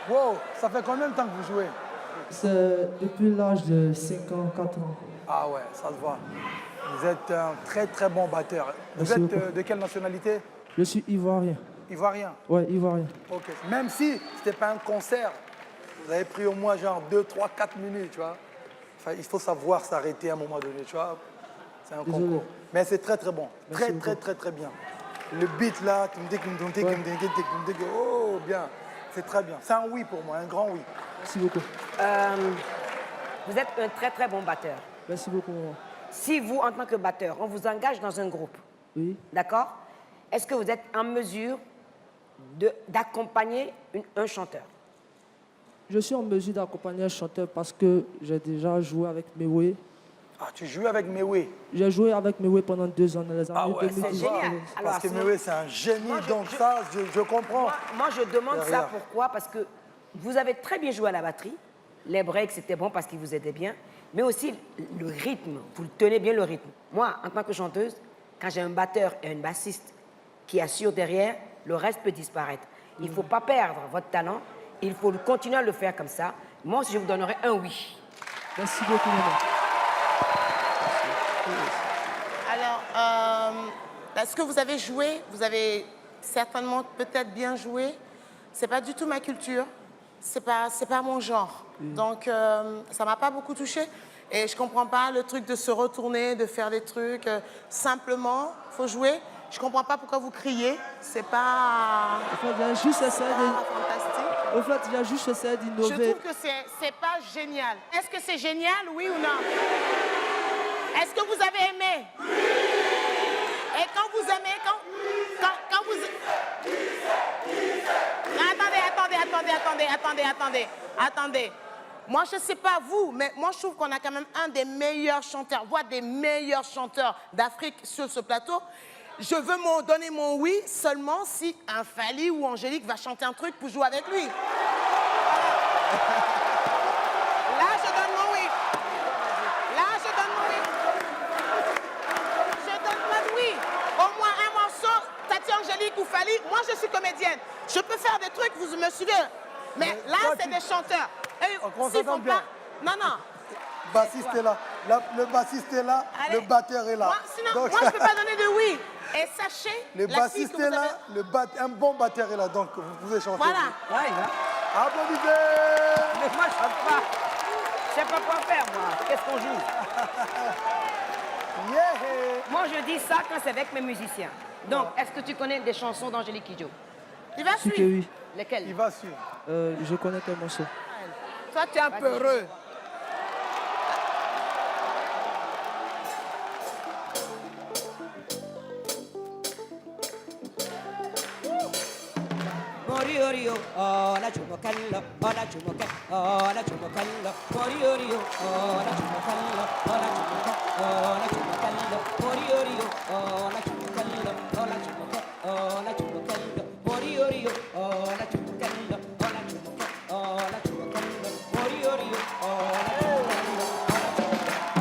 Wow, ça fait combien de temps que vous jouez? C'est depuis l'âge de 5 ans, 4 ans. Ah ouais, ça se voit. Vous êtes un très très bon batteur. Vous Merci êtes beaucoup. de quelle nationalité? Je suis ivoirien. Ivoirien? Ouais, ivoirien. Ok. Même si c'était pas un concert, vous avez pris au moins genre 2, 3, 4 minutes, tu vois. Enfin, il faut savoir s'arrêter à un moment donné, tu vois. C'est un Désolé. concours. Mais c'est très très bon. Merci Très beaucoup. très très très bien. Le beat là, oh bien. C'est très bien. C'est un oui pour moi, un grand oui. Merci beaucoup. Vous êtes un très très bon batteur. Merci beaucoup. Si vous, en tant que batteur, on vous engage dans un groupe, Oui. d'accord? Est-ce que vous êtes en mesure d'accompagner un chanteur? Je suis en mesure d'accompagner un chanteur parce que j'ai déjà joué avec Mewe. Ah, tu joues avec Mewe? J'ai joué avec Mewe pendant 2 ans dans les années Ah ouais, 2010. ça va. Parce que Mewe, c'est un génie, donc ça, je comprends. Moi, je demande Derrière. ça pourquoi? Parce que vous avez très bien joué à la batterie. Les breaks, c'était bon parce qu'ils vous aidaient bien. Mais aussi le rythme, vous tenez bien le rythme. Moi, en tant que chanteuse, quand j'ai un batteur et une bassiste qui assurent derrière, le reste peut disparaître. Il ne faut pas perdre votre talent. Il faut continuer à le faire comme ça. Moi aussi, je vous donnerai un oui. Merci beaucoup, maman. Alors, est-ce que vous avez joué? Vous avez certainement peut-être bien joué. C'est pas du tout ma culture. C'est pas mon genre. Donc, ça m'a pas beaucoup touchée. Et je comprends pas le truc de se retourner, de faire des trucs. Simplement, faut jouer. Je comprends pas pourquoi vous criez. C'est pas... En fait, j'ai juste essayé fantastique. En fait, j'ai juste essayé Je d'innover. trouve que c'est pas génial. Est-ce que c'est génial, oui ou non? Est-ce que vous avez aimé? Et quand vous aimez, quand vous... Attendez. Moi, je ne sais pas vous, mais moi, je trouve qu'on a quand même un des meilleurs chanteurs, voire des meilleurs chanteurs d'Afrique sur ce plateau. Je veux donner mon oui seulement si un Fally ou Angélique va chanter un truc pour jouer avec lui. Là, je donne mon oui. Je donne pas de oui. Au moins un morceau, Tati Angélique ou Fally. Moi, je suis comédienne. Je peux faire des trucs, vous me suivez. Mais là, c'est des chanteurs. Hey, On s'ils s'entend font bien. pas... Non, non. Le bassiste est là. Le bassiste est là. Allez. Le batteur est là. Moi, sinon, Donc, moi, je ne peux pas donner de oui. Et sachez, le la fille bassiste que est vous avez... là. Un bon batteur est là. Donc, vous pouvez chanter. Voilà. Ouais, là. Applaudissez. Mais moi, je chante pas. Je sais pas quoi faire, moi. Qu'est-ce qu'on joue? Moi, je dis ça quand c'est avec mes musiciens. Donc, est-ce que tu connais des chansons d'Angélique Kidjo? Il va Si que suivre. oui. Lesquelles? Il va suivre. Je connais quel morceau. Toi, tu es un peu heureux. Moriorio, oh la chumocallo, oh la chumoca, oh la chumocallo, Moriorio, oh la chumocallo, oh la chumoca, oh la chumocallo, Moriorio, oh la chumocallo, oh la chumoca, oh la chumocallo, Moriorio, oh la chumocallo, oh la chumoca, oh la chumocallo, Moriorio, oh la chumocallo,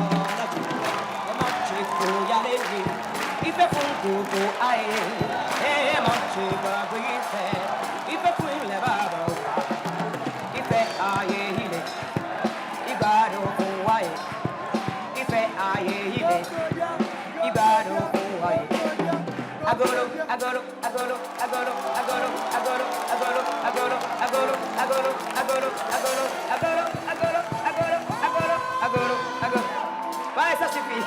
oh la chumocallo, manche ya levi, ife funku ae, manche ba guise. Ife kwile baba Ife aye hile Ibaro kuwaye Ife aye hile Ibaro kuwaye Agolo, agolo, agolo, agolo, agolo, agolo, agolo, agolo, agolo, agolo, agolo, agolo, agolo, agolo, agolo, agolo, agolo, agolo. Ouais, ça suffit.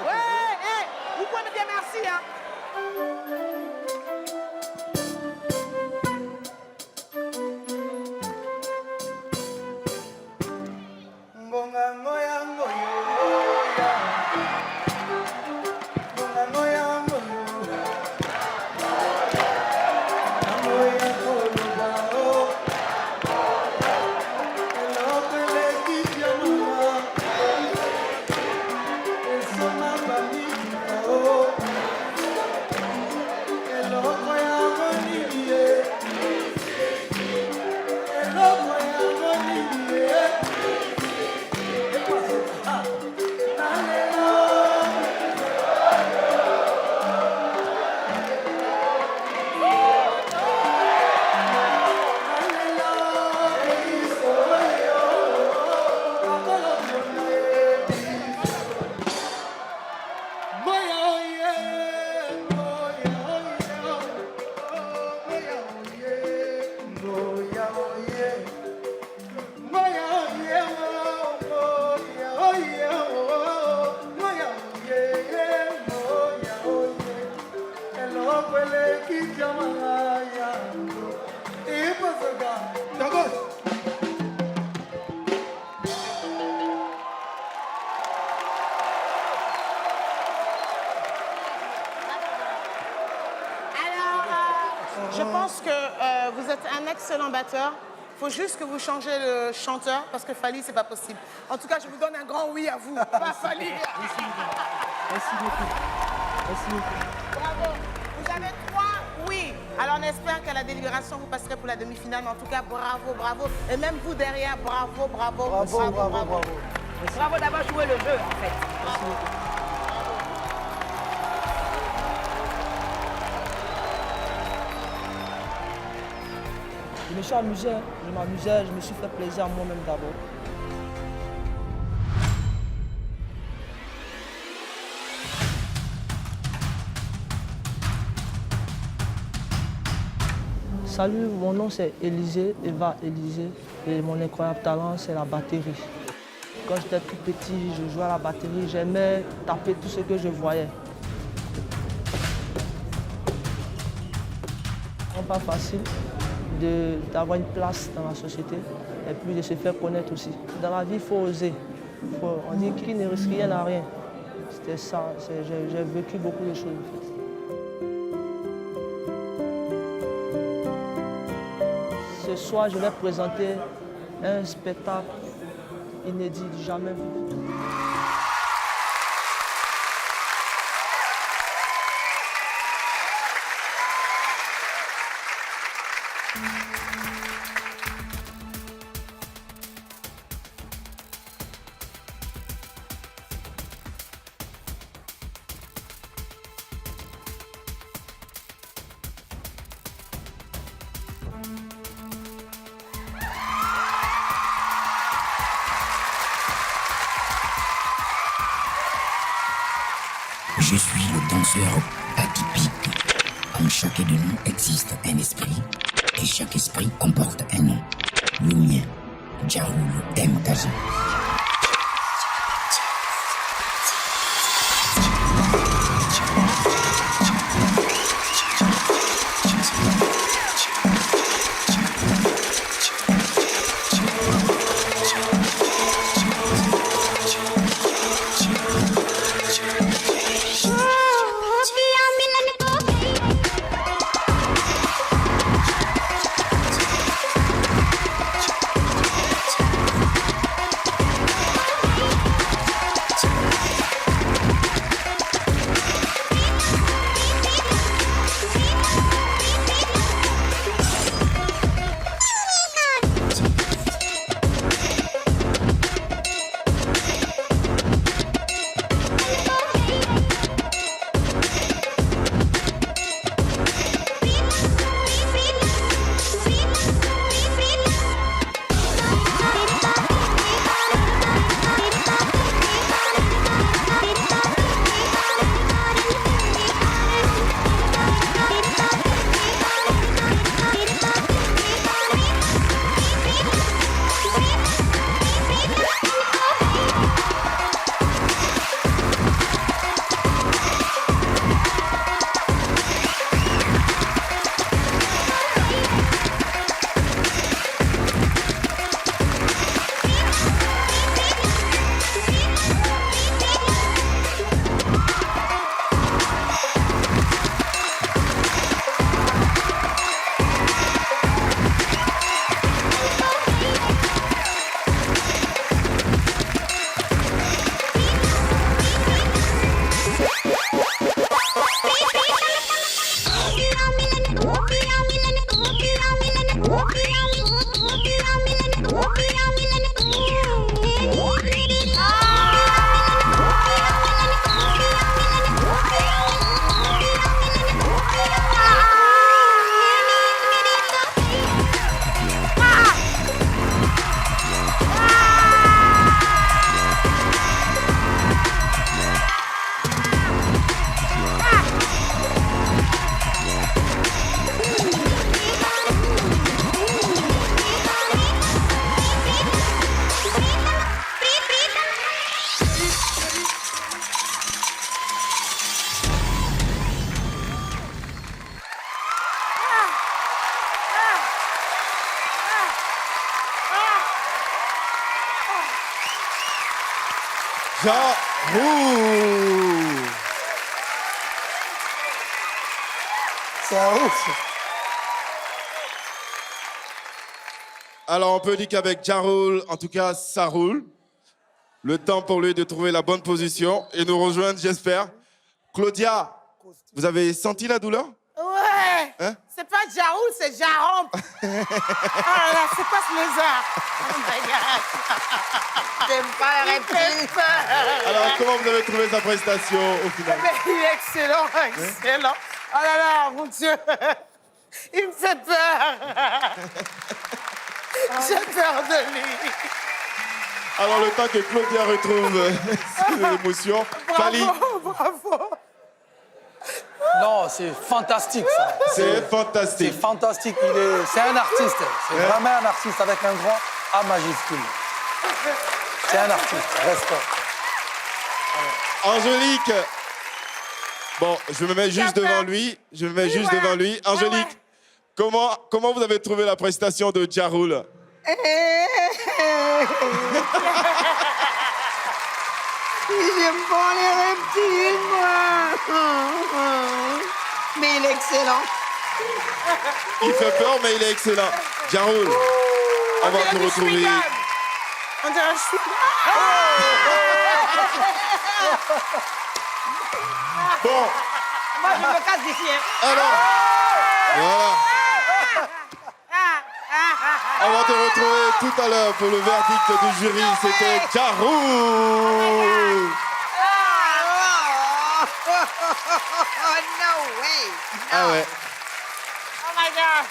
Ouais, hey, vous pouvez me dire merci, hein. Je pense que vous êtes un excellent batteur. Il faut juste que vous changez le chanteur parce que Fally, c'est pas possible. En tout cas, je vous donne un grand oui à vous, pas Fally. Merci beaucoup. Merci beaucoup. Bravo. Vous avez 3 oui. Alors on espère qu'à la délibération, vous passerez pour la demi-finale. Mais en tout cas, bravo, bravo. Et même vous derrière, bravo, bravo. Bravo, bravo, bravo. Bravo d'avoir joué le jeu, en fait. Merci beaucoup. Je me suis amusé, je me suis fait plaisir à moi-même d'abord. Salut, mon nom c'est Élisée, Eva Élisée, et mon incroyable talent c'est la batterie. Quand j'étais tout petit, je jouais à la batterie, j'aimais taper tout ce que je voyais. C'est pas facile d'avoir une place dans la société et puis de se faire connaître aussi. Dans la vie, il faut oser. On dit qu'il ne risque rien à rien. C'était ça, j'ai vécu beaucoup de choses en fait. Ce soir, je vais présenter un spectacle inédit, jamais vu. Je suis le danseur atypique. En chacun de nous existe un esprit, et chaque esprit comporte un nom. Le mien, Djaroul Mtaji. Djaroul. C'est un ouf. Alors, on peut dire qu'avec Djaroul, en tout cas, ça roule. Le temps pour lui de trouver la bonne position et nous rejoindre, j'espère. Claudia, vous avez senti la douleur? Ouais. Hein? C'est pas Djaroul, c'est Jarompe. Oh là là, c'est quoi ce lézard? Oh my God. J'aime pas la réplique. Alors, comment vous avez trouvé sa prestation au final? Il est excellent, excellent. Oh là là, mon Dieu. Il me fait peur. J'ai peur de lui. Alors, le temps que Claudia retrouve ses émotions, Fally. Bravo. Non, c'est fantastique, ça. C'est fantastique. C'est fantastique. C'est un artiste. C'est vraiment un artiste avec un grand A majuscule. C'est un artiste. Respect. Angélique. Bon, je me mets juste devant lui. Angélique, comment vous avez trouvé la prestation de Djaroul? J'aime pas les reptiles, moi. Mais il est excellent. Il fait peur, mais il est excellent. Djaroul, on va te retrouver. On dirait que je suis... Bon. Moi, je me casse d'ici. Alors, voilà. On va te retrouver tout à l'heure pour le verdict du jury. C'était Djaroul. No way. Ah ouais. Oh my God.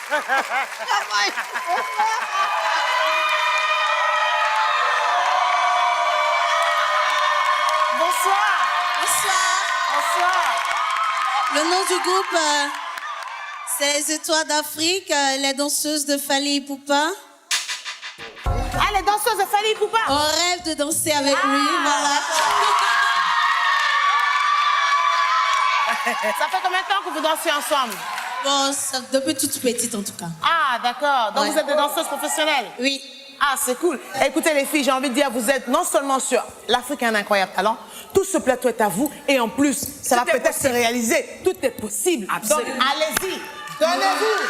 Bonsoir. Bonsoir. Bonsoir. Le nom du groupe, c'est les Étoiles d'Afrique, les danseuses de Fally Ipupa. Ah, les danseuses de Fally Ipupa. On rêve de danser avec lui, voilà. Ça fait combien de temps que vous dansez ensemble? Bon, depuis toute petite en tout cas. Ah, d'accord. Donc Ouais. vous êtes des danseuses professionnelles? Oui. Ah, c'est cool. Écoutez les filles, j'ai envie de dire, vous êtes non seulement sur l'Afrique a un incroyable talent, tout ce plateau est à vous et en plus, ça va peut-être se réaliser. Tout est possible. Absolument. Donc allez-y, donnez-vous.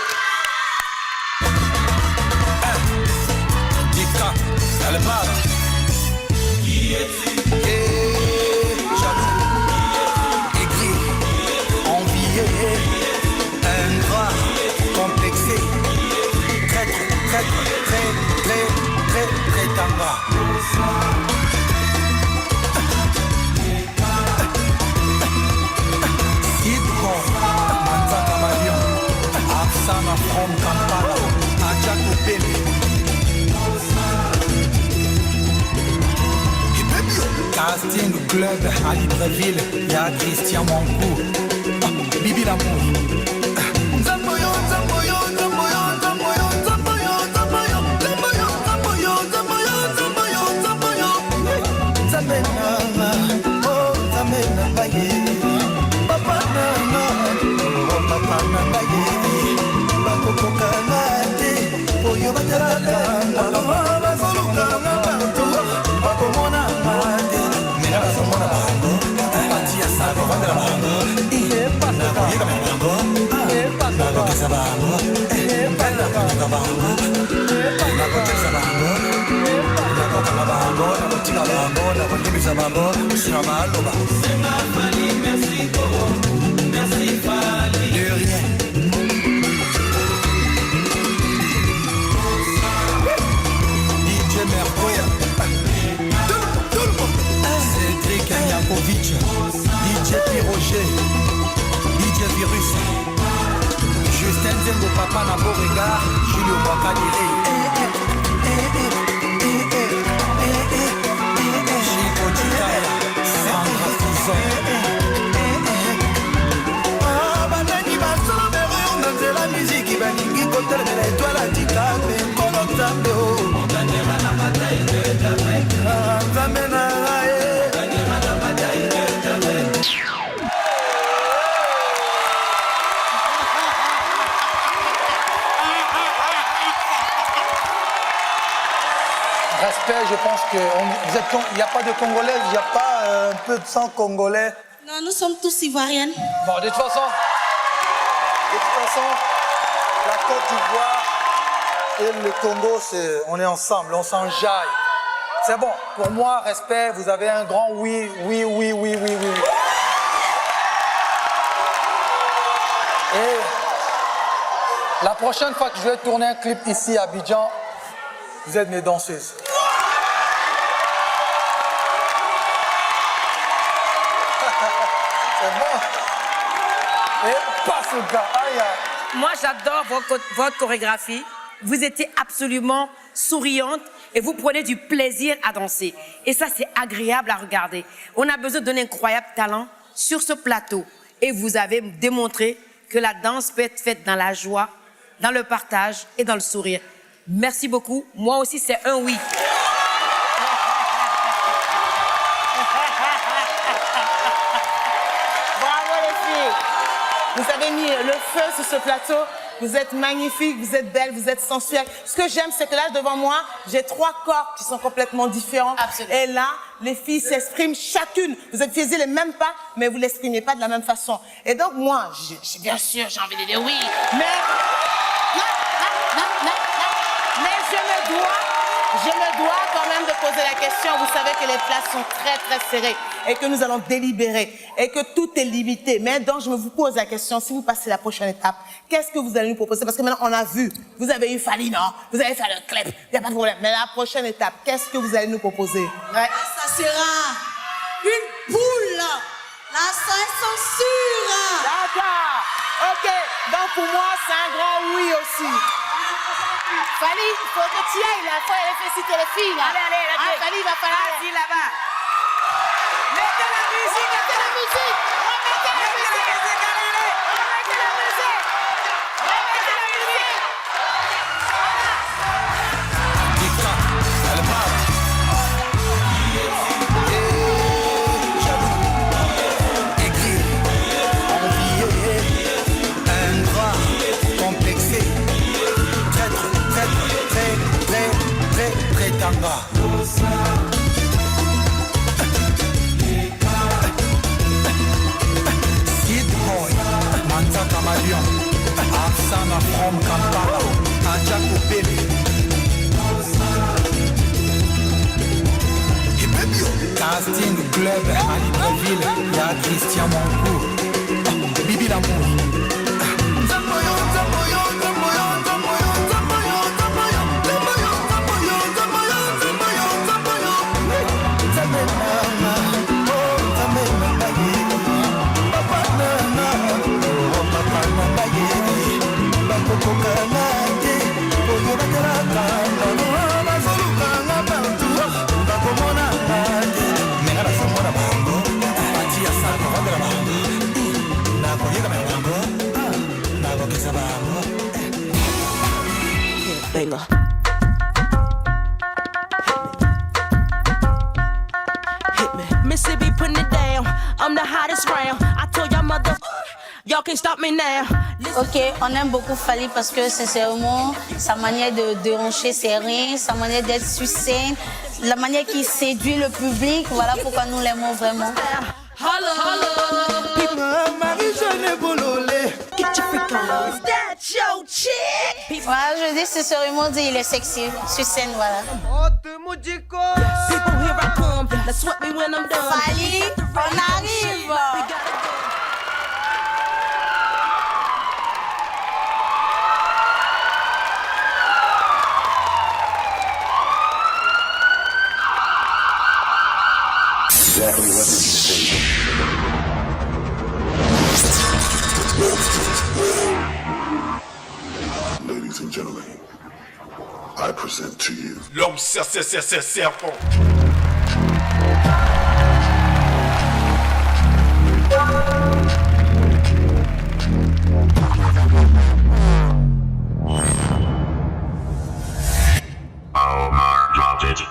Qui est-il? Jaloux, aigri, envié, ingrat, complexé, très tanga. Sidko, Manzaka Malion, Arsana from Kampala, Adjako Bebe. Casting Club à Libreville, il y a Christian Mankou, Bibi l'amour. Zamboyo, Zamboyo, Zamboyo, Zamboyo, Zamboyo, Zamboyo, Zamboyo, Zamboyo, Zamboyo, Zamboyo, Zamboyo. Zamena, oh Zamena baye, Papa Nana, oh Papa Nana baye, Bakoko Kanate, Oyo Bateraka, Alama Basoluka, Bakomona Mande. Cédric Yakovic, DJ Piroger, DJ Virus, Justin Zengo Papa na Beauregard, Julio Wakadiri, Chico Chikaya, Sandra Fison. Banani basomere on danse la musique, baningi kotelme la étoile à Dikabe, Kolo Zambo. Respect, je pense qu'il n'y a pas de Congolais, il n'y a pas un peu de sang congolais. Non, nous sommes tous ivoiriennes. Bon, de toute façon, la Côte d'Ivoire et le Congo, on est ensemble, on s'enjaille. C'est bon, pour moi, respect, vous avez un grand oui, oui, oui, oui, oui, oui, oui. Et la prochaine fois que je vais tourner un clip ici à Abidjan, vous êtes mes danseuses. C'est bon. Et passe au gars. Aïe. Moi, j'adore votre chorégraphie. Vous étiez absolument souriante et vous prenez du plaisir à danser. Et ça, c'est agréable à regarder. On a besoin d'un incroyable talent sur ce plateau. Et vous avez démontré que la danse peut être faite dans la joie, dans le partage et dans le sourire. Merci beaucoup. Moi aussi, c'est un oui. Bravo les filles. Vous avez mis le feu sur ce plateau. Vous êtes magnifiques, vous êtes belles, vous êtes sensuelles. Ce que j'aime, c'est que là, devant moi, j'ai 3 corps qui sont complètement différents. Absolument. Et là, les filles s'expriment chacune. Vous utilisez les mêmes pas, mais vous ne l'exprimez pas de la même façon. Et donc, moi, bien sûr, j'ai envie de dire oui. Mais je me dois quand même de poser la question. Vous savez que les places sont très, très serrées et que nous allons délibérer et que tout est limité. Mais donc, je me vous pose la question, si vous passez la prochaine étape, qu'est-ce que vous allez nous proposer? Parce que maintenant, on a vu, vous avez eu Fally, non? Vous avez fait le clip, il n'y a pas de problème. Mais la prochaine étape, qu'est-ce que vous allez nous proposer? Ouais. Ça sera une poule. Là, ça, ils sont sûrs. D'accord. OK. Donc, pour moi, c'est un grand oui aussi. Fally, il faut que tu ailles là, il faut aller féliciter les filles là. Allez, Fally, il va falloir. Vas-y là-bas. Mettez la musique, mettez la musique. Club à Libreville, il y a Christian Mancourt. Bibi l'amour. Banger. Mississippi putting it down. I'm the hottest round. I told y'all mother, y'all can't stop me now. Ok, on aime beaucoup Fally parce que sincèrement, sa manière de déhancher ses reins, sa manière d'être sur scène, la manière qu'il séduit le public, voilà pourquoi nous l'aimons vraiment. Marie-Jeanne Bololé. Get your freak on. Is that your chick? Voilà, je dis sincèrement, il est sexy sur scène, voilà. People, here I come. Now sweat me when I'm done. Fally, on arrive. Exactly what did you say? Ladies and gentlemen, I present to you l'homme serpent. Omar dropped it.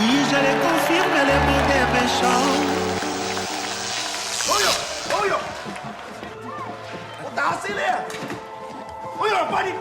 Oui, je les confirme, les mots des méchants. On t'a accéléré. Panique.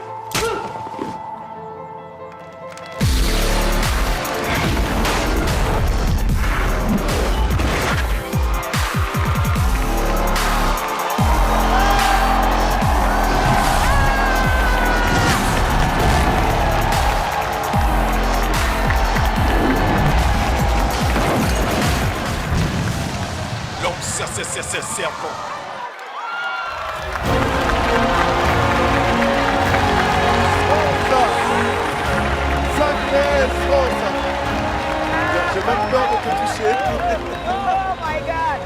Serpent. J'ai même peur de te toucher. Oh my God!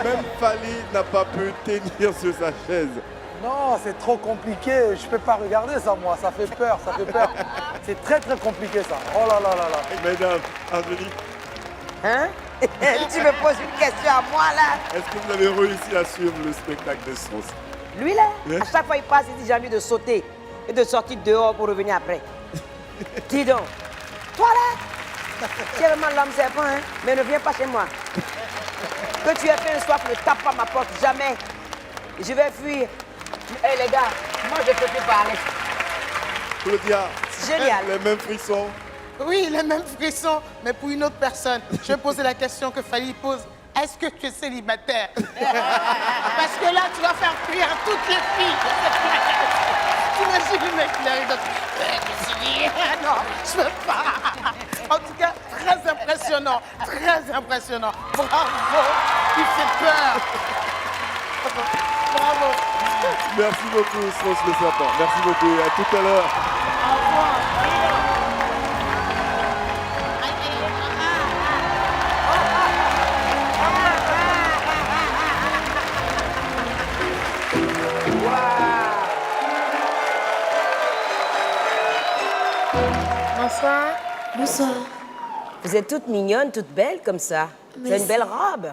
Même Fally n'a pas pu tenir sur sa chaise. Non, c'est trop compliqué. Je peux pas regarder ça, moi. Ça fait peur, ça fait peur. C'est très, très compliqué, ça. Oh là là là là. Mesdames, Angélique. Hein? Tu me poses une question à moi, là? Est-ce que vous avez réussi à suivre le spectacle des Sons? Lui, là, Hein? à chaque fois il passe, il dit j'ai envie de sauter et de sortir dehors pour revenir après. Dis donc, toi, là, tu es vraiment l'homme serpent, hein? Mais ne viens pas chez moi. Que tu aies fait un soif, ne tape pas ma porte, jamais. Je vais fuir. Hé, les gars, moi, je ne peux plus parler. Claudia, Génial. les mêmes frissons. Oui, les mêmes frissons, mais pour une autre personne. Je vais poser la question que Fally pose. Est-ce que tu es célibataire? Parce que là, tu vas faire fuir toutes les filles. T'imagines le mec, il arrive dans... Qu'est-ce qu'il dit? Non, je peux pas. En tout cas, très impressionnant. Très impressionnant. Bravo. Il fait peur. Bravo. Merci beaucoup, Sauce le Serpent. Merci beaucoup. À tout à l'heure. Au revoir. Bonsoir. Bonsoir. Vous êtes toute mignonne, toute belle comme ça. Vous avez une belle robe.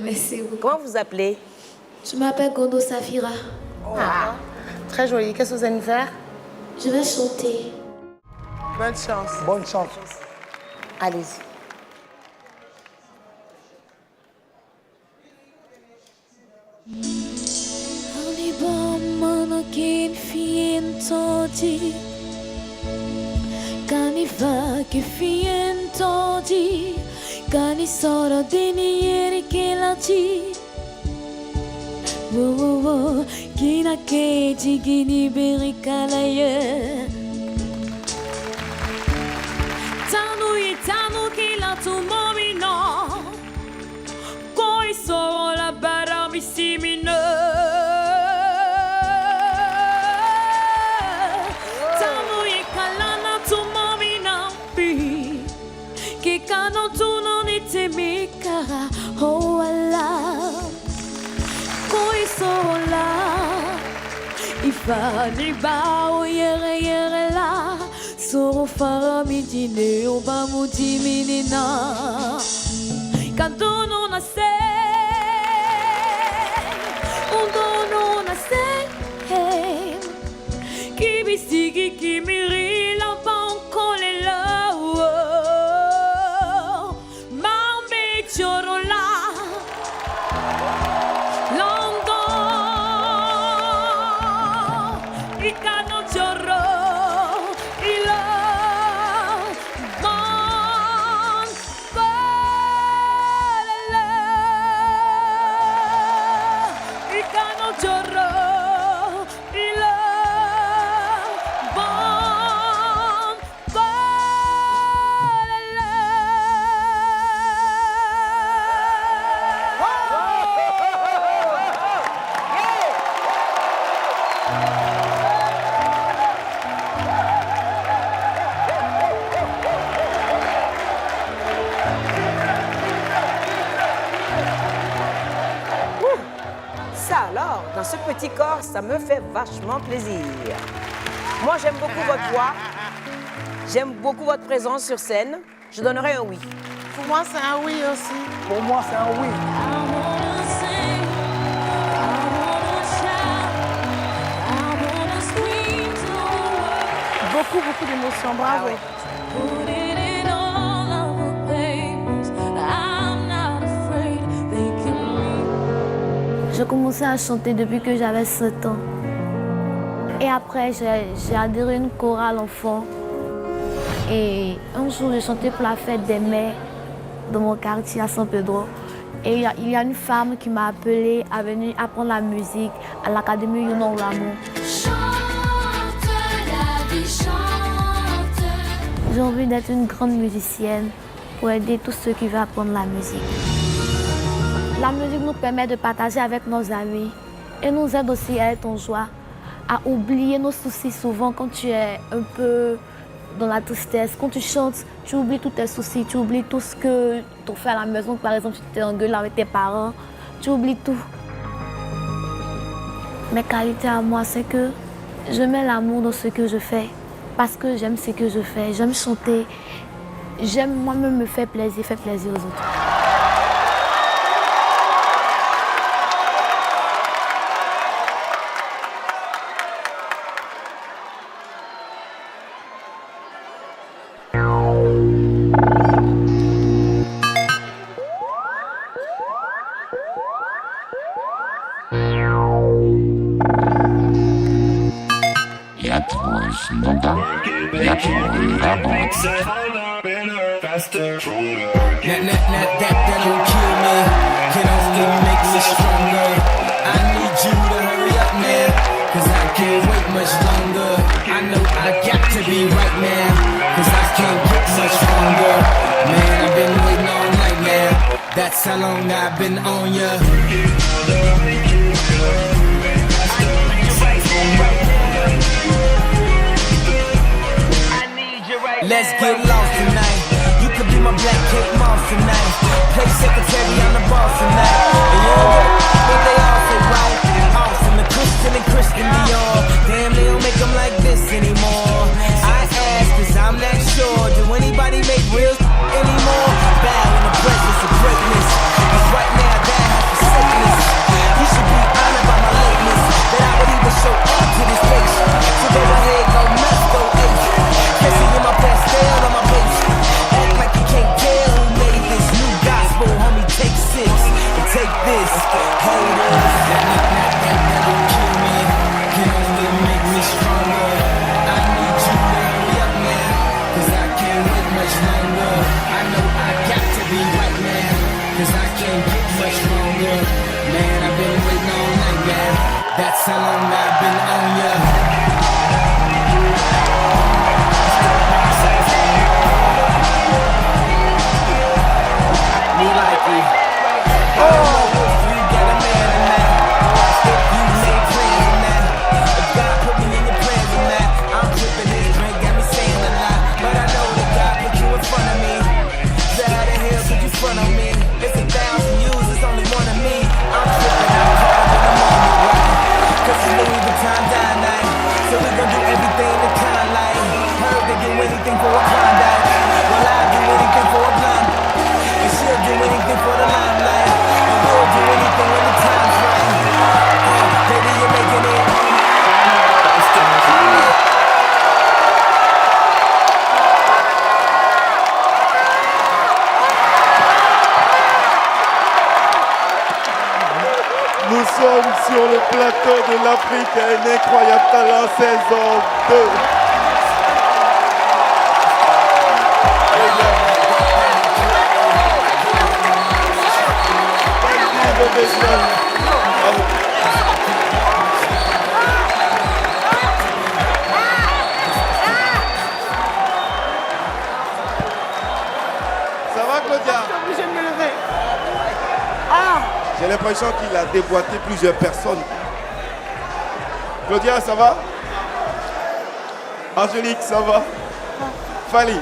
Merci beaucoup. Comment vous appelez? Je m'appelle Gondo Safira. Ah, très joli. Qu'est-ce que vous allez faire? Je vais chanter. Bonne chance. Bonne chance. Allez-y. Kaniva che fientodi, cani solo di nieri che la ci. Wo kina ke jigini berikalaye. Tanu che la tu momino, coi solo la bara mi simino. Kano tu non itemika oh Allah koi sola ifani bao yere la soro fara mi dine oba muti minina kanto non a se undo non a se ki bisigi ki miri la banco le la Dans ce petit corps, ça me fait vachement plaisir. Moi, j'aime beaucoup votre voix. J'aime beaucoup votre présence sur scène. Je donnerai un oui. Pour moi, c'est un oui aussi. Pour moi, c'est un oui. Beaucoup d'émotions. Bravo. J'ai commencé à chanter depuis que j'avais 7 ans. Et après, j'ai adhéré à une chorale enfant. Et un jour, j'ai chanté pour la fête des mères dans mon quartier à San Pedro. Et il y a une femme qui m'a appelée à venir apprendre la musique à l'Académie Younon Ramon. J'ai envie d'être une grande musicienne pour aider tous ceux qui veulent apprendre la musique. La musique nous permet de partager avec nos amis et nous aide aussi à être en joie, à oublier nos soucis souvent quand tu es un peu dans la tristesse. Quand tu chantes, tu oublies tous tes soucis, tu oublies tout ce que tu as fait à la maison. Par exemple, tu t'es engueulé avec tes parents, tu oublies tout. Mes qualités à moi, c'est que je mets l'amour dans ce que je fais parce que j'aime ce que je fais. J'aime chanter, j'aime moi-même me faire plaisir aux autres. That don't kill me, can only make me stronger. I need you to hurry up, man, 'cause I can't wait much much longer. I know I got to be right now, cause I can't get much stronger. Man, I've been waiting all night now. That's how long I've been on ya. Let's get lost tonight. You could be my black Kate Moss tonight. Play secretary on the boss tonight. And you don't give a what they all say, right? Awesome, the Christian and Christian Dior. Damn, they don't make them like this anymore. I ask, cause I'm not sure. Do anybody make real anymore? Bow in the presence of greatness. Cause right now, that has the sickness. You should be honored by my lateness. That I would even show up to this place. So go ahead, go nuts, go ace. Kissing in my pastel on my base. Act like you can't tell who made this new gospel, homie. Take 6 and take this. Haters, that will kill me. Can only make me stronger. I need you to hurry up now, cause I can't wait much longer. I know I got to be right now, cause I can't get much longer. Man, I've been waiting all night now. That's how long I've been on ya. Me like it. I don't know if you got a man or not. If you made plans or not. If God put me in your plans or not. I'm tripping, this drink got me saying a lot. But I know that God put you in front of me. So how the hell could you front on me? It's 1,000 yous, it's only one of me. I'm tripping, I'm caught up in the moment, right? Cause it's Louis Vuitton die night. So we gon' do everything the kind like. Heard they do anything for a Klondike. Well, I'll do anything for a blonde. And she'll do anything for the limelight. And we'll do anything when the time's right. Baby, you're making it. Nous sommes sur le plateau de l'Afrique, un incroyable talent, saison 2. Ça va, Claudia? Je suis obligée de me lever. J'ai l'impression qu'il a déboîté plusieurs personnes. Claudia, ça va? Angélique, ça va? Fali,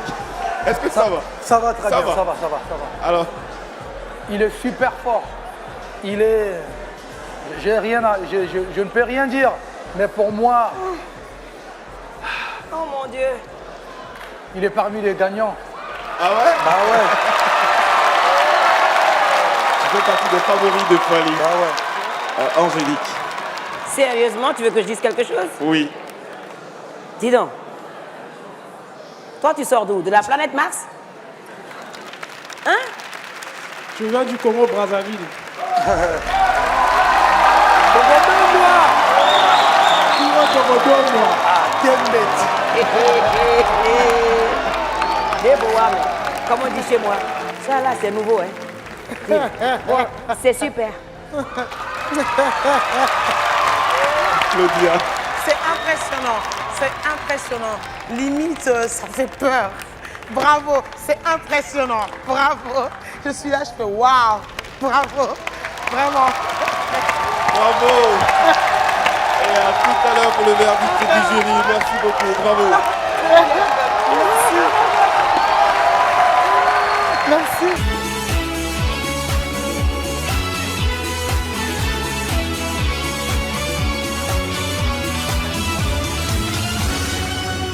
est-ce que ça va? Ça va très bien, va. ça va. Alors? Il est super fort. Il est... je ne peux rien dire, mais pour moi, Oh mon Dieu. il est parmi les gagnants. Ah ouais? Bah ouais. Tu fais partie des favoris de Fali. Bah ouais. Angélique. Sérieusement, tu veux que je dise quelque chose? Oui. Dis donc. Toi, tu sors d'où? De la planète Mars? Hein? Je viens du Congo Brazzaville. Ah, quelle bête. Comme on dit chez moi. Ça là, c'est nouveau, hein? Ouais, c'est super. Claudia. C'est impressionnant. Limite, ça fait peur. Bravo, c'est impressionnant. Bravo. Je suis là, je fais waouh. Bravo. Vraiment. Bravo. Et à tout à l'heure pour le verdict du jury. Merci beaucoup. Bravo.